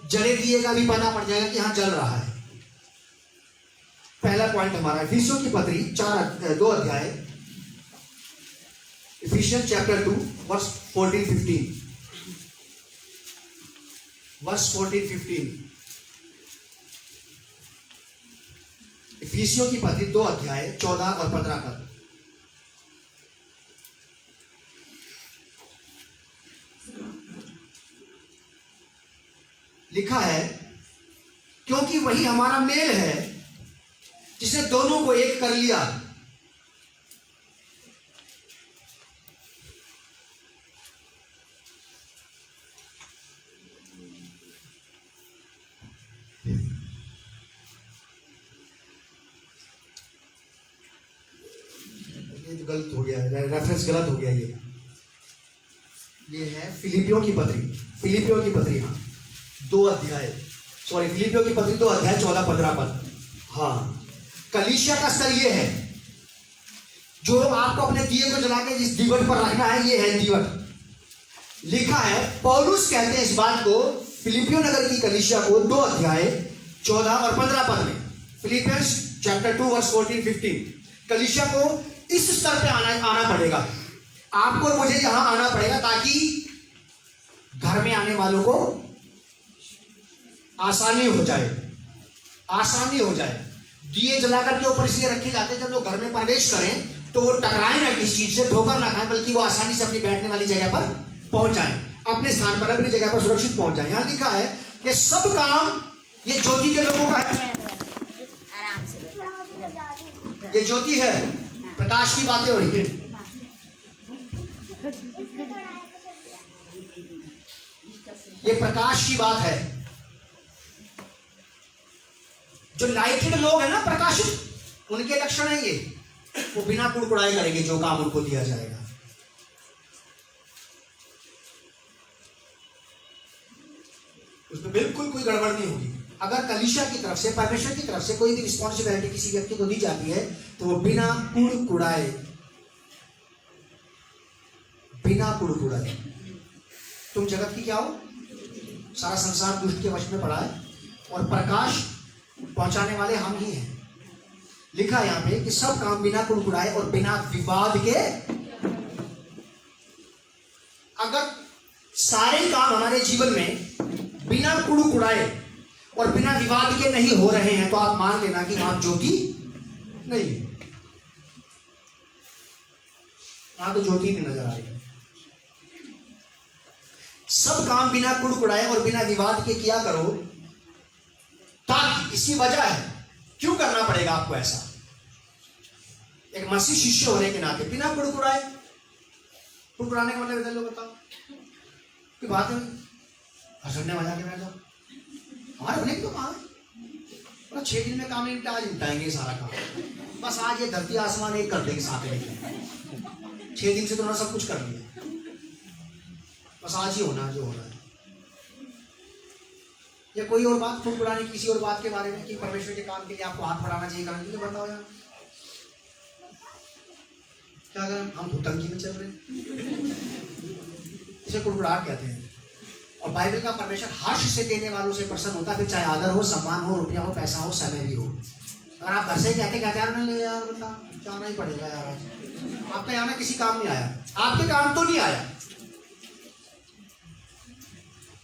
जले दिए का भी पता पड़ जाएगा कि हाँ जल रहा है। पहला पॉइंट हमारा इफिसियों की पत्री 2 अध्याय, इफिशियंस चैप्टर 2 वर्स 14-15, वर्स 14-15। इफिसियों की पत्री 2 अध्याय 14 और 15 पद। लिखा है, क्योंकि वही हमारा मेल है जिसने दोनों को एक कर लिया। ये तो गलत हो गया, रेफरेंस गलत हो गया। ये है फिलिपियों की पत्री, हाँ 2 अध्याय, सॉरी फिलिपियों की पत्री 2 अध्याय 14-15 पद। हाँ, कलीसिया का स्तर ये है, जो आपको अपने दिए को जला के जिस दीवट पर रखना है, ये है दीवट। लिखा है, पौलुस कहते हैं इस बात को फिलिपियो नगर की कलीसिया को 2 अध्याय 14 और 15 पद में। Philippians chapter 2 verse 14-15। कलीसिया को इस स्तर पे आना पड़ेगा, आपको और मुझे यहां आना पड़ेगा, ताकि घर में आने वालों को आसानी हो जाए। दिए जलाकर के ऊपर इसलिए रखे जाते हैं जब लोग घर में प्रवेश करें तो वो टकराए ना किसी चीज से, ठोकर ना खाए, बल्कि वो आसानी से अपनी बैठने वाली जगह पर पहुंच जाए, अपने स्थान पर, अपनी जगह पर सुरक्षित पहुंच जाए। यहां लिखा है कि सब काम ये ज्योति के लोगों का है। ये ज्योति है, प्रकाश की बातें हो रही है। ये प्रकाश की बात है। जो लाइटेड लोग हैं ना, प्रकाशित, उनके लक्षण है ये, वो बिना कुड़कुड़ाई करेंगे जो काम उनको दिया जाएगा। उसमें बिल्कुल कोई गड़बड़ नहीं होगी। अगर कलीसिया की तरफ से, परमेश्वर की तरफ से कोई भी रिस्पॉन्सिबिलिटी किसी व्यक्ति को दी जाती है तो वो बिना कुड़कुड़ाए तुम जगत की क्या हो? सारा संसार दुष्ट के वश में पड़ा है और प्रकाश पहुंचाने वाले हम ही हैं। लिखा है यहां पे कि सब काम बिना कुड़कुड़ाए और बिना विवाद के। अगर सारे काम हमारे जीवन में बिना कुड़कुड़ाए और बिना विवाद के नहीं हो रहे हैं तो आप मान लेना कि वहां ज्योति नहीं, वहां तो ज्योति नहीं नजर आ रही। सब काम बिना कुड़कुड़ाए और बिना विवाद के किया करो, ताकि इसकी वजह है, क्यों करना पड़ेगा आपको ऐसा, एक मसीह शिष्य होने के नाते बिना कुड़कुड़ाए। कुड़कुड़ाने का मतलब इधर लोग बताओ कि बात है, हंसने मजा के बैठ जाओ, हमारे होने की तो कहा 6 दिन में काम निपटा, आज निपटाएंगे सारा काम, बस आज ये धरती आसमान एक कर देंगे साथ में, 6 दिन से तो उन्होंने सब कुछ कर लिया, बस आज ही होना जो हो रहा है। या कोई और बात कुड़कुड़ाने किसी और बात के बारे में कि परमेश्वर के काम के लिए आपको हाथ बढ़ाना चाहिए, करना चाहिए, बताओ यार क्या करें, हम भुटंकी में चल रहे हैं, इसे कुड़कुड़ाहट कहते हैं। और बाइबल का परमेश्वर हर्ष से देने वालों से प्रसन्न होता है, फिर चाहे आदर हो, सम्मान हो, रुपया हो, पैसा हो, समय भी हो। अगर आप घर से कहते यार नहीं यार बता जाना ही पड़ेगा यार, आज आपका यहाँ में किसी काम नहीं आया, आपके काम तो नहीं आया,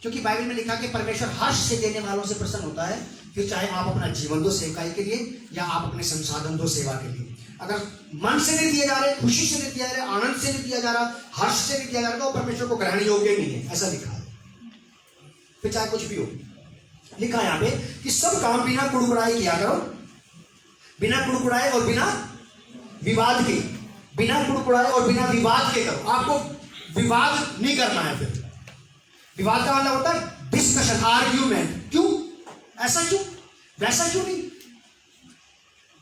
क्योंकि बाइबल में लिखा कि परमेश्वर हर्ष से देने वालों से प्रसन्न होता है, फिर चाहे आप अपना जीवन दो सेवकाई के लिए या आप अपने संसाधन दो सेवा के लिए। अगर मन से नहीं दिया जा रहा है, खुशी से नहीं दिया जा रहा है, आनंद से नहीं दिया जा रहा, हर्ष से नहीं दिया जा रहा, तो परमेश्वर को ग्रहण योग्य नहीं है, ऐसा लिखा है। फिर चाहे कुछ भी हो, लिखा है यहाँ पे कि सब काम बिना कुड़कुड़ाए किया करो, बिना कुड़कुड़ाए और बिना विवाद के, बिना कुड़कुड़ाए और बिना विवाद के करो। आपको विवाद नहीं करना है। फिर विवाद का मतलब होता है डिस्कशन, आर्ग्यूमेंट, क्यों ऐसा, क्यों वैसा, क्यों नहीं।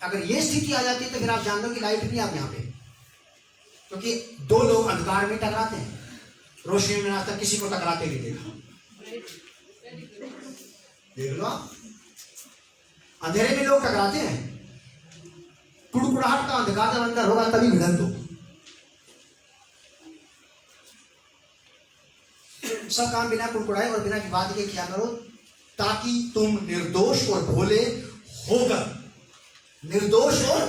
अगर ये स्थिति आ जाती है तो फिर आप जान दो कि लाइट नहीं आप यहाँ पे, क्योंकि दो लोग अंधकार में टकराते हैं, रोशनी में आज तक किसी को टकराते नहीं देखा, देख लो आप, अंधेरे में लोग टकराते हैं, कुड़कुड़ाहट का अंधकार जब अंदर होगा तभी भिड़न दो। सब काम बिना कुड़कुड़ाए और बिना विवाद के किया करो, ताकि तुम निर्दोष और भोले होकर, निर्दोष और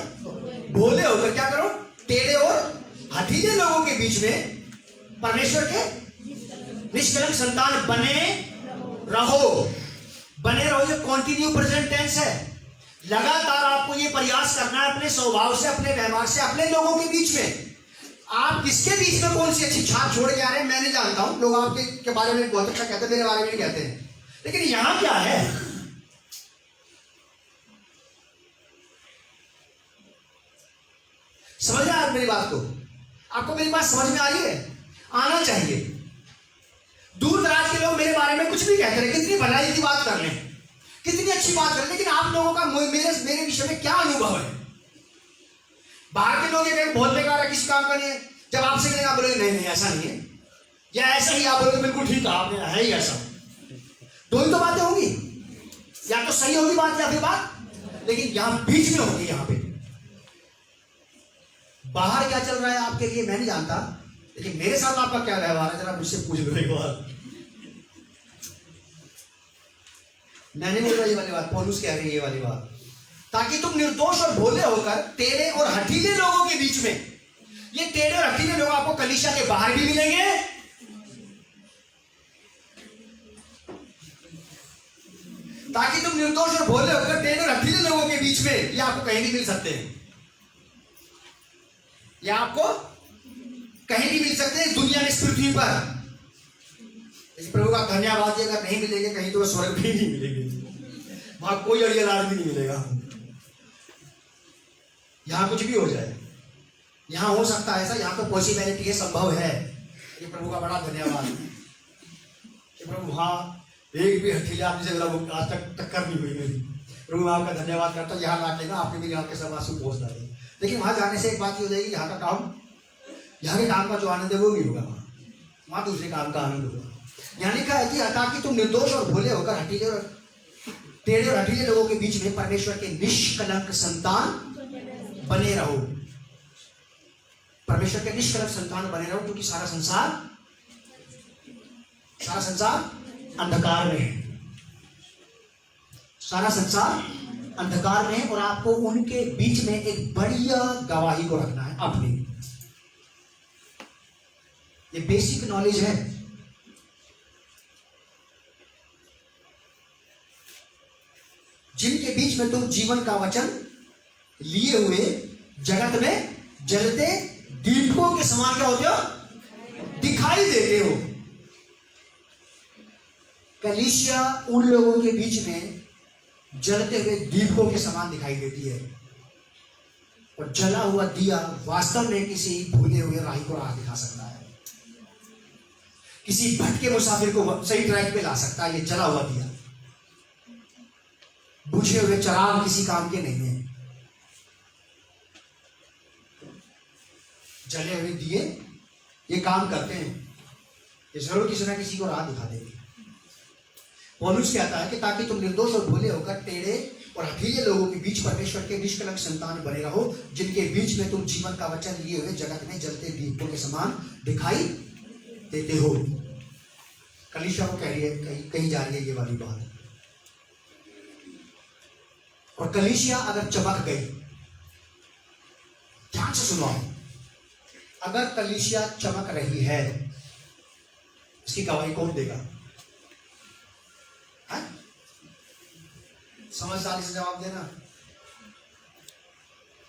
भोले होकर क्या करो, टेढ़े और हठीले लोगों के बीच में परमेश्वर के निष्कलंक संतान बने रहो। बने रहो, ये कॉन्टिन्यू प्रेजेंट टेंस है। लगातार आपको ये प्रयास करना है अपने स्वभाव से, अपने व्यवहार से, अपने लोगों के बीच में। आप किसके बीच में कौन सी अच्छी छाप छोड़ के आ रहे हैं मैं नहीं जानता हूं, लोग आपके बारे में बहुत अच्छा कहते हैं, मेरे बारे में नहीं कहते हैं, लेकिन यहां क्या है, समझ रहे आप मेरी बात को? आपको मेरी बात समझ में आ रही है? आना चाहिए। दूर दराज के लोग मेरे बारे में कुछ भी कहते रहे, कितनी भलाई की बात कर लें, कितनी अच्छी बात कर लें, लेकिन आप लोगों का मेरे विषय में क्या अनुभव है? बाहर के लोग ये कहेंगे बहुत बेकार है, किसी काम का नहीं है। जब आपसे कहेंगे आप बोलोगे नहीं नहीं ऐसा नहीं है, या ऐसा ही, आप बोलोगे बिल्कुल ठीक है, आपने है ही ऐसा। दो ही तो बातें होंगी, या तो सही होगी बात या फिर बात, लेकिन यहां बीच में होगी। यहां पे बाहर क्या चल रहा है आपके लिए मैं नहीं जानता, लेकिन मेरे साथ आपका क्या व्यवहार है जरा मुझसे पूछ लो एक बार। मैं नहीं बोल रहा ये वाली बात, पौलुस कह रहे हैं ये वाली बात, ताकि तुम निर्दोष और भोले होकर टेढ़े और हठीले लोगों के बीच में, ये टेढ़े और हठीले लोग आपको कलीसिया के बाहर भी मिलेंगे, ताकि तुम निर्दोष और भोले होकर टेढ़े और हठीले लोगों के बीच में, ये आपको कहीं भी मिल सकते हैं, या आपको कहीं भी मिल सकते हैं दुनिया में, इस पृथ्वी पर। प्रभु का धन्यवाद, अगर नहीं मिलेंगे कहीं तो स्वर्ग भी नहीं मिलेंगे, वहां कोई अड़ियलार भी नहीं मिलेगा। यहां कुछ भी हो जाए, यहां हो सकता है ऐसा, यहां तो पॉसिबिलिटी है, संभव है। ये प्रभु का बड़ा धन्यवाद कि प्रभु हाँ एक भी हठीले आदमी से आज तक टक्कर नहीं हुई मेरी। प्रभु आपका धन्यवाद करता हूँ, यहाँ लाके ना आपने भी यहाँ के सब आंसू पहुंच डाले। लेकिन वहां जाने से एक बात ही हो जाएगी, यहाँ का काम, यहाँ के काम का जो आनंद है वो नहीं होगा, वहां दूसरे काम का आनंद होगा। यहाँ लिखा है कि ताकि तुम निर्दोष और भोले होकर हठीले और टेढ़े और हठीले लोगों के बीच में परमेश्वर के निष्कलंक संतान बने रहो। परमेश्वर के निष्कलंक संतान बने रहो, क्योंकि सारा संसार अंधकार में है, सारा संसार अंधकार में है, और आपको उनके बीच में एक बढ़िया गवाही को रखना है अपनी। ये बेसिक नॉलेज है। जिनके बीच में तुम जीवन का वचन लिए हुए जगत में जलते दीपकों के समान क्या होते हो? दिखाई देते हो। कलीसिया उन लोगों के बीच में जलते हुए दीपकों के समान दिखाई देती है। और जला हुआ दिया वास्तव में किसी भूले हुए राही को राह दिखा सकता है, किसी भटके मुसाफिर को सही ट्रैक पे ला सकता है। ये जला हुआ दिया, बुझे हुए चिराग किसी काम के नहीं है। जले हुए दिए ये काम करते हैं, ये जरूर किसी ना किसी को राह दिखा देंगे। पौलुस कहता है कि ताकि तुम निर्दोष और भोले होकर टेढ़े और हठीले लोगों के बीच परमेश्वर के निष्कलंक संतान बने रहो, जिनके बीच में तुम जीवन का वचन लिए हुए जगत में जलते दीपों के समान दिखाई देते हो। कलीसिया को कह रही है, कहीं जा रही है ये वाली बात। और कलीसिया अगर चमक गई, ध्यान से सुनो, अगर कलीसिया चमक रही है, इसकी गवाही कौन देगा? है? समझदारी से जवाब देना,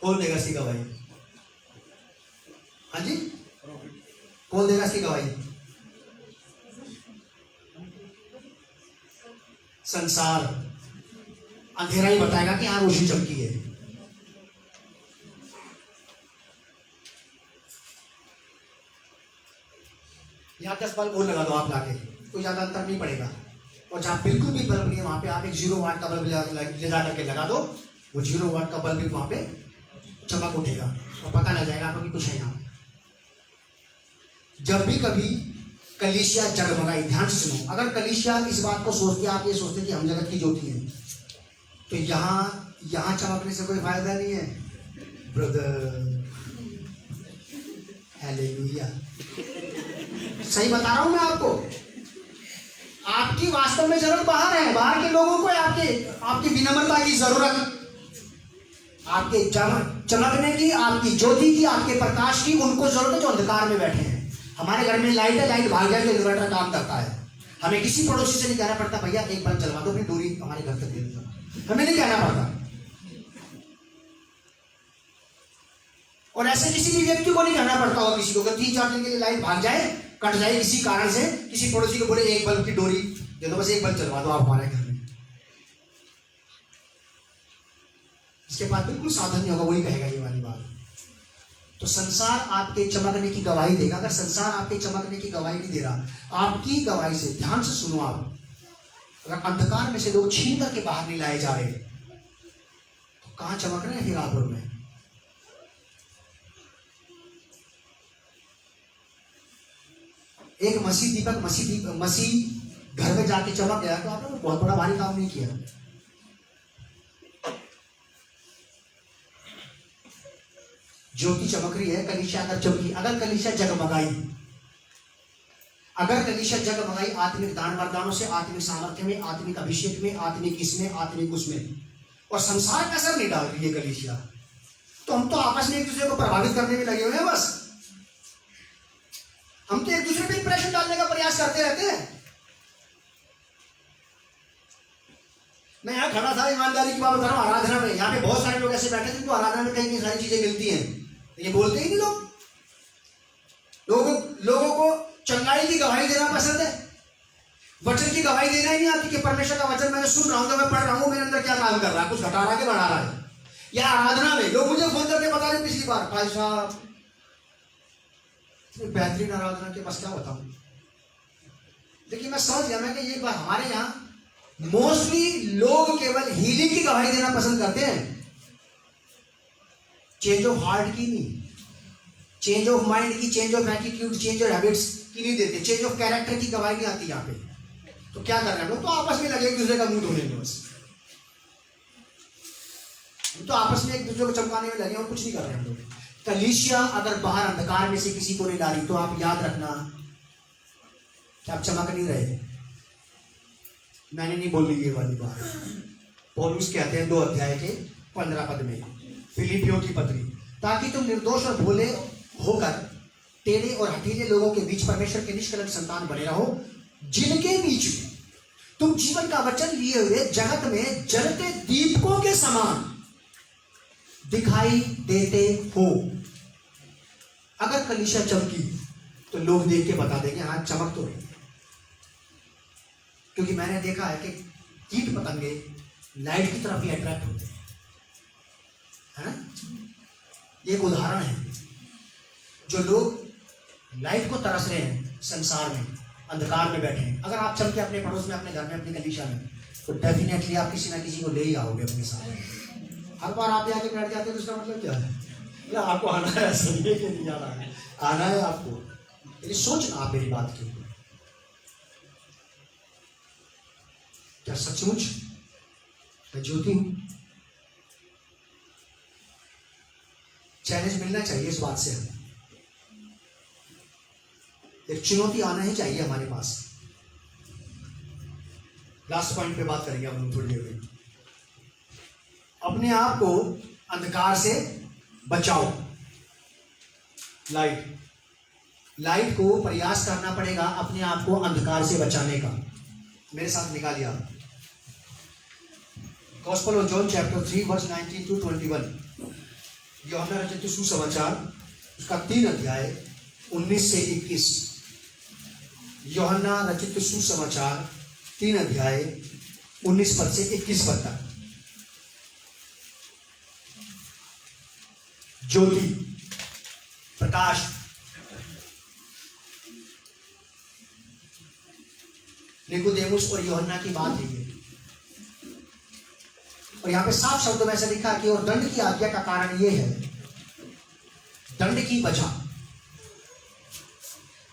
कौन देगा इसकी गवाही? हाँ जी, कौन देगा इसकी गवाही? संसार, अंधेरा ही बताएगा कि हाँ रोशनी चमकी है। यहां 10 बल्ब और लगा दो आप लाके, कोई ज्यादा अंतर नहीं पड़ेगा। और जहां बिल्कुल भी बल्ब नहीं है वहां पे आप एक 0 वाट का बल्ब ले जा करके लगा दो, वो 0 वाट का बल्ब भी वहां पे चमक उठेगा और पता लग जाएगा आपको कि कुछ है यहाँ। जब भी कभी कलीसिया जगमगाई, ध्यान से सुनो, अगर कलीसिया इस बात को सोचती है, आप ये सोचते कि हम जगत की ज्योति हैं, तो यहां चमकने से कोई फायदा नहीं है ब्रदर। हालेलुया, सही बता रहा हूं मैं आपको। आपकी वास्तव में जरूरत बाहर है, बाहर के लोगों को आपकी विनम्रता की जरूरत, आपके चमकने की, आपकी ज्योति की, आपके प्रकाश की उनको जरूरत है जो अंधकार में बैठे हैं। हमारे घर में लाइट है, लाइट भाग जाए तो इन्वर्टर काम करता है। हमें किसी पड़ोसी से नहीं कहना पड़ता भैया एक बल्ब जलवा दो, अपनी दूरी हमारे घर तक दे दो, हमें नहीं कहना पड़ता। और ऐसे किसी भी व्यक्ति को नहीं कहना पड़ता होगा किसी को, अगर 3-4 दिन के लिए लाइट भाग जाए, कट जाए किसी कारण से, किसी पड़ोसी को बोले एक बल्ब की डोरी दे दो, बस एक बल्ब चलवा दो आप हमारे घर में। इसके बाद बिल्कुल साधन नहीं होगा, वही कहेगा ये वाली बात। तो संसार आपके चमकने की गवाही देगा। अगर संसार आपके चमकने की गवाही नहीं दे रहा, आपकी गवाही से, ध्यान से सुनो आप, अगर अंधकार में से लोग छीन करके बाहर नहीं लाए जा रहे, तो कहां चमक रहे हैं फिर आप लोग में? एक मसीह दीपक मसीह घर में जाके चमक गया तो आपने बहुत बड़ा भारी काम नहीं किया। ज्योति चमक रही है, कलीसिया अगर चमकी, अगर कलीसिया जगमगाई, आत्मिक दान वरदानों से, आत्मिक सामर्थ्य में, आत्मिक अभिषेक में, आत्मिक इसमें, आत्मिक उसमें, और संसार का असर नहीं डाल रही है कलीसिया, तो हम तो आपस में एक दूसरे को प्रभावित करने में लगे हुए हैं। बस हम तो एक दूसरे पे इंप्रेशन डालने का प्रयास करते रहते हैं। मैं यहाँ खड़ा था, ईमानदारी की बात बता रहा हूँ, आराधना में, यहाँ पे बहुत सारे लोग ऐसे बैठे थे जिनको आराधना में कई सारी चीजें मिलती हैं, ये बोलते ही नहीं लोगों को चंगाई की गवाही देना पसंद है, वचन की गवाही देना ही नहीं आती कि परमेश्वर का वचन मैंने सुन रहा हूँ, तो मैं पढ़ रहा हूँ, मेरे अंदर क्या काम कर रहा है, कुछ घटा रहा है कि बढ़ा रहा है। या आराधना में लोग मुझे फोन करके बता रहे पिछली बार, भाई साहब बेहतरीन आराधना के पास क्या बताऊं। देखिए मैं समझ गया मैं कि ये बात हमारे यहाँ मोस्टली लोग केवल हीलिंग की गवाही देना पसंद करते हैं, चेंज ऑफ हार्ट की नहीं, चेंज ऑफ माइंड की, change of attitude, change of habits की नहीं देते, चेंज ऑफ कैरेक्टर की गवाही नहीं आती यहाँ पे। तो क्या कर रहे हैं लोग? तो आपस में लगे एक दूसरे का मुंह धोने में, बस तो आपस में एक दूसरे को चमकाने में लगे और कुछ नहीं कर रहे हैं लोग। कलीसिया अगर बाहर अंधकार में से किसी को नहीं डाली, तो आप याद रखना कि आप चमक नहीं रहे। मैंने नहीं बोली ये वाली बात, पौलुस कहते हैं 2 अध्याय के 15 पद में, फिलिपियों की पत्री, ताकि तुम निर्दोष और भोले होकर टेढ़े और हठीले लोगों के बीच परमेश्वर के निष्कलंक संतान बने रहो, जिनके बीच में तुम जीवन का वचन लिए हुए जगत में जलते दीपकों के समान दिखाई देते हो। अगर कलीसिया चमकी तो लोग देख के बता देंगे हाँ चमक तो रही। क्योंकि मैंने देखा है कि कीट पतंगे लाइट की तरफ ही अट्रैक्ट होते हैं, है ना। ये एक उदाहरण है। जो लोग लाइट को तरस रहे हैं संसार में, अंधकार में बैठे हैं, अगर आप चल के अपने पड़ोस में, अपने घर में, अपनी कलीसिया में, तो डेफिनेटली आप किसी ना किसी को ले ही आओगे अपने साथ। हर बार आप आके बैठ जाते हो तो इसका मतलब क्या है? या आपको आना है, सही के नहीं आना है, आना है आपको। लेकिन सोचना आप मेरी बात की, क्या सचमुच मैं ज्योति हूं? चैलेंज मिलना चाहिए इस बात से। एक चुनौती आना ही चाहिए हमारे पास। लास्ट पॉइंट पे बात करेंगे हम थोड़ी देर में। अपने आप को अंधकार से बचाओ। लाइट को प्रयास करना पड़ेगा अपने आप को अंधकार से बचाने का। मेरे साथ निकालिए आप gospel of John chapter 3 verse 19 to 21। यूहन्ना रचित सुसमाचार उसका 3 अध्याय 19 से 21। यूहन्ना रचित सुसमाचार 3 अध्याय 19 पद से 21 पद तक। ज्योति, प्रकाश, निकोदेमुस और यूहन्ना की बात है। और यहां पे साफ शब्दों में ऐसा लिखा कि और दंड की आज्ञा का कारण यह है, दंड की वजह,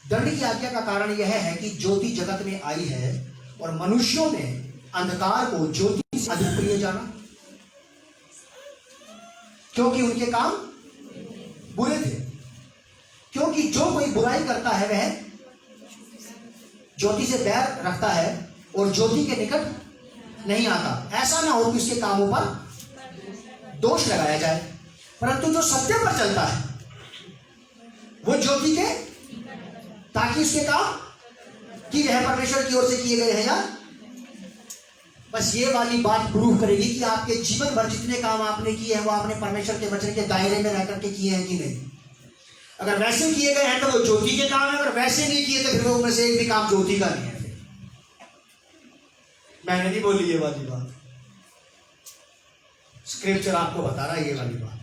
दंड की आज्ञा का कारण यह है कि ज्योति जगत में आई है और मनुष्यों ने अंधकार को ज्योति से अधिक प्रिय जाना, क्योंकि उनके काम बुरे थे। क्योंकि जो कोई बुराई करता है वह ज्योति से बैर रखता है और ज्योति के निकट नहीं आता, ऐसा ना हो कि उसके कामों पर दोष लगाया जाए। परंतु जो सत्य पर चलता है वो ज्योति के, ताकि उसके काम कि वह परमेश्वर की ओर से किए गए हैं। या बस ये वाली बात प्रूव करेगी कि आपके जीवन भर जितने काम आपने किए हैं वो आपने परमेश्वर के वचन के दायरे में रहकर के किए हैं कि नहीं। अगर वैसे किए गए हैं तो वो ज्योति के काम है, अगर वैसे नहीं किए तो फिर वो उनमें से एक भी काम ज्योति का नहीं है। मैंने नहीं बोली ये वाली बात, स्क्रिप्चर आपको बता रहा है ये वाली बात।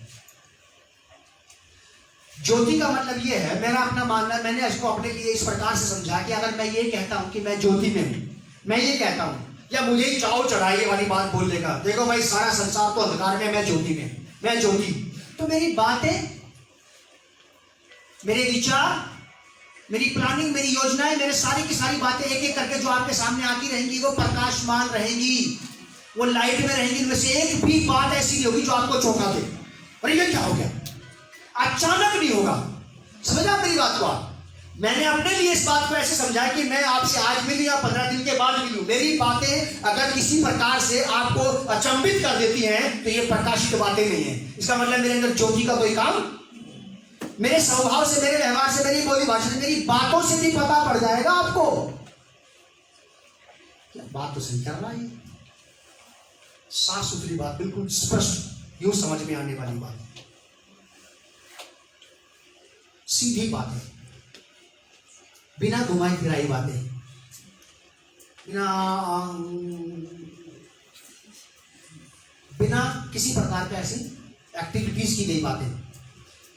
ज्योति का मतलब ये है, मेरा अपना मानना, मैंने इसको अपने लिए इस प्रकार से समझा कि अगर मैं ये कहता हूं कि मैं ज्योति में हूं, मैं ये कहता हूं, या मुझे ही चाव चढ़ाई ये वाली बात बोलने का, देखो भाई सारा संसार तो अंधकार में, मैं ज्योति में, मैं ज्योति, तो मेरी बातें, मेरे विचार, मेरी प्लानिंग, मेरी योजनाएं, मेरे सारी की सारी बातें एक एक करके जो आपके सामने आती रहेंगी वो प्रकाशमान रहेंगी, वो लाइट में रहेंगी। इनमें से एक भी बात ऐसी नहीं होगी जो आपको चौंका दे और ये क्या हो गया, अचानक नहीं होगा। समझा मेरी बात को आप? मैंने अपने लिए इस बात को ऐसे समझा कि मैं आपसे आज मिलूं या 15 दिन के बाद मिलूं, मेरी बातें अगर किसी प्रकार से आपको अचंभित कर देती हैं तो ये प्रकाशित बातें नहीं है। इसका मतलब मेरे अंदर ज्योति का कोई काम, मेरे स्वभाव से, मेरे व्यवहार से, मेरी बोली भाषा से, मेरी बातों से भी पता पड़ जाएगा आपको। क्या बात तो सही कर रहा है, साफ सुथरी बात, बिल्कुल स्पष्ट, यूं समझ में आने वाली बात, सीधी बातें, बिना घुमाई फिराई बातें, बिना किसी प्रकार के ऐसी एक्टिविटीज की गई बातें।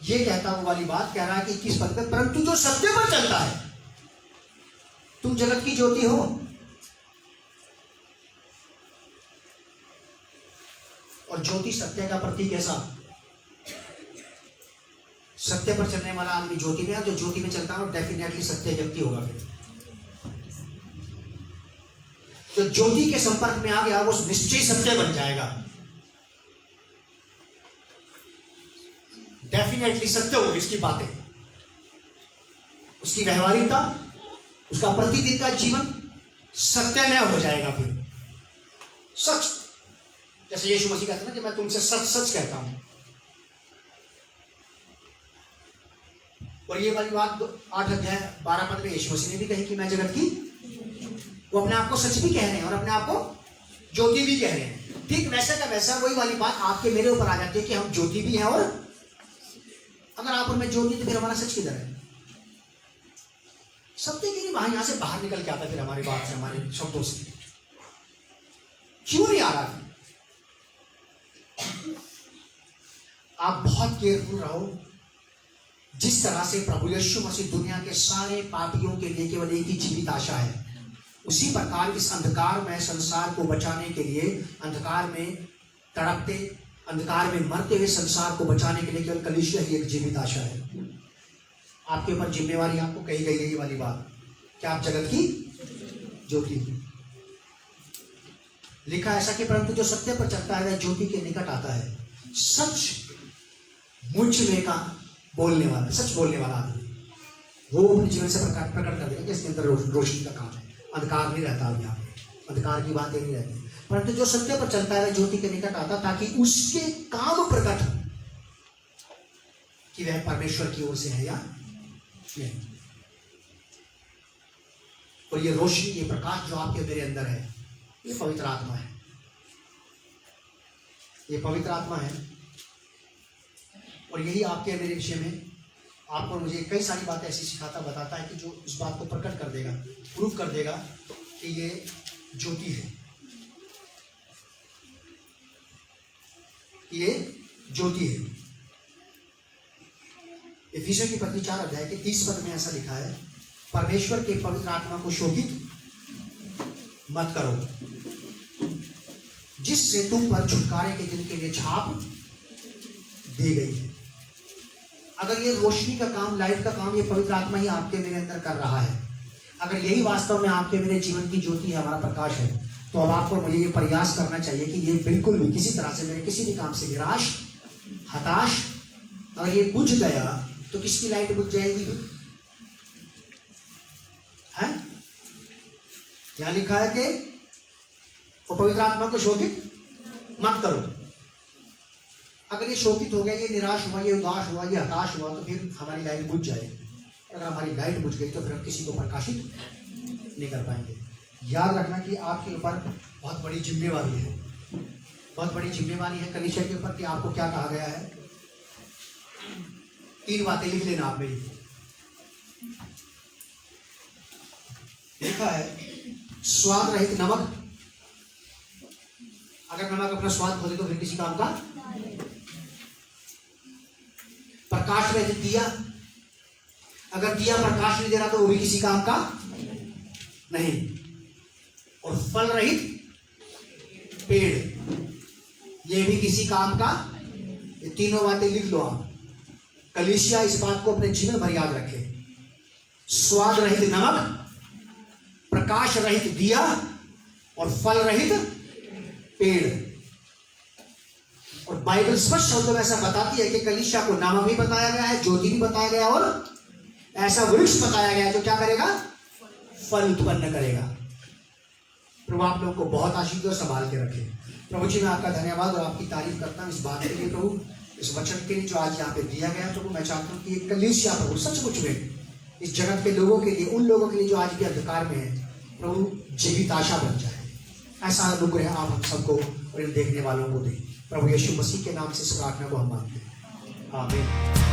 ये कहता हूं वाली बात कह रहा है कि किस पद पे, परंतु जो सत्य पर चलता है, तुम जगत की ज्योति हो। और ज्योति सत्य का प्रतीक ऐसा, सत्य पर चलने वाला आदमी ज्योति में है, जो ज्योति में चलता है वो डेफिनेटली सत्य व्यक्ति होगा। फिर जो ज्योति के संपर्क में आ गया वो निश्चय सत्य बन जाएगा, डेफिनेटली सत्य होगी इसकी बातें, उसकी व्यवहारिकता, उसका प्रतिदिन का जीवन सत्यमय हो जाएगा। फिर सच, जैसे यीशु मसीह कहते हैं ना कि मैं तुमसे सच सच कहता हूं। और ये वाली बात 8 अध्याय 12 पद में यीशु मसीह ने भी कही कि मैं जगत की, वो अपने आप को सच भी कह रहे हैं और अपने आप को ज्योति भी कह रहे हैं। ठीक वैसा का वैसा वही वाली बात आपके मेरे ऊपर आ जाती है कि हम ज्योति भी हैं, और अगर आप उनमें ज्योति तो फिर हमारा सच किधर है? सत्य की बाहर यहां से बाहर निकल के आता फिर हमारी बात से, हमारे शब्दों से क्यों नहीं आ रहा? आप बहुत केयरफुल रहो। जिस तरह से प्रभु यीशु मसीह दुनिया के सारे पापियों के लिए केवल एक ही जीवित आशा है, उसी प्रकार इस अंधकार में संसार को बचाने के लिए, अंधकार में तड़पते, अंधकार में मरते हुए संसार को बचाने के लिए केवल कलीसिया ही एक जीवित आशा है। आपके ऊपर जिम्मेवारी आपको कही गई है ये वाली बात कि आप जगत की ज्योति हो। लिखा ऐसा कि परंतु जो सत्य पर चलता है वह ज्योति के निकट आता है। सच मुझ में का बोलने वाला, सच बोलने वाला आदमी, वो अपने जीवन से प्रकट कर देगा कि इसके अंदर रोशनी का काम है। अंधकार नहीं रहता अब यहाँ पे, अंधकार की बातें नहीं रहती। परंतु जो सत्य पर चलता है वह ज्योति के निकट आता, ताकि उसके काम प्रकट हो कि वह परमेश्वर की ओर से है या नहीं। और ये रोशनी, ये प्रकाश जो आपके मेरे अंदर है, ये पवित्र आत्मा है। ये पवित्र आत्मा है, और यही आपके मेरे विषय में आपको मुझे कई सारी बातें ऐसी सिखाता बताता है कि जो इस बात को प्रकट कर देगा, प्रूव कर देगा कि ये ज्योति है, ये ज्योति है। इफिसियों की पत्री 4 अध्याय के 30 पद में ऐसा लिखा है, परमेश्वर के पवित्र आत्मा को शोभित मत करो, जिससे तुम पर छुटकारे के दिन के लिए छाप दी गई है। अगर ये रोशनी का काम, लाइट का काम, ये पवित्र आत्मा ही आपके मेरे अंदर कर रहा है, अगर यही वास्तव में आपके मेरे जीवन की ज्योति है, हमारा प्रकाश है, तो अब आपको मुझे ये प्रयास करना चाहिए कि ये बिल्कुल भी किसी तरह से मेरे किसी भी काम से निराश, हताश, अगर ये बुझ गया तो किसकी लाइट बुझ जाएगी? है यहां लिखा है कि वो पवित्र आत्मा को शोभित मत करो। अगर ये शोकित हो गया, ये निराश हुआ, ये उदास हुआ, ये हताश हुआ, तो फिर हमारी लाइट बुझ जाएगी। अगर हमारी लाइट बुझ गई तो फिर हम किसी को प्रकाशित नहीं कर पाएंगे। याद रखना कि आपके ऊपर बहुत बड़ी जिम्मेवारी है, बहुत बड़ी जिम्मेवारी है कलीसिया के ऊपर कि आपको क्या कहा गया है। 3 बातें लिख लेना आप मेरी। लिखा है स्वाद रहित नमक, अगर नमक अपना स्वाद खो दे तो फिर किसी काम का। प्रकाश रहित दिया, अगर दिया प्रकाश नहीं दे रहा तो वो भी किसी काम का नहीं। और फल रहित पेड़, ये भी किसी काम का। ये 3 बातें लिख लो आप। कलीसिया इस बात को अपने जीवन भर याद रखे। स्वाद रहित नमक, प्रकाश रहित दिया, और फल रहित पेड़। और बाइबल स्पष्ट शब्दों में ऐसा बताती है कि कलीसिया को नमक भी बताया गया है, ज्योति भी बताया गया, और ऐसा वृक्ष बताया गया है जो क्या करेगा? फल उत्पन्न करेगा। प्रभु आप लोगों को बहुत आशीष और संभाल के रखे। प्रभु जी मैं आपका धन्यवाद और आपकी तारीफ करता हूँ इस बात के लिए प्रभु, इस वचन के लिए जो आज यहाँ पे दिया गया। प्रभु मैं चाहता हूँ कि ये कलीसिया प्रभु सचमुच में इस जगत के लोगों के लिए, उन लोगों के लिए जो आज भी अंधकार में है, प्रभु जीवित आशा बन जाए। ऐसा अनुग्रह आप हम सबको और इन देखने वालों को दें। प्रभु यीशु मसीह के नाम से इस प्रार्थना को हम मांगते हैं, आमीन।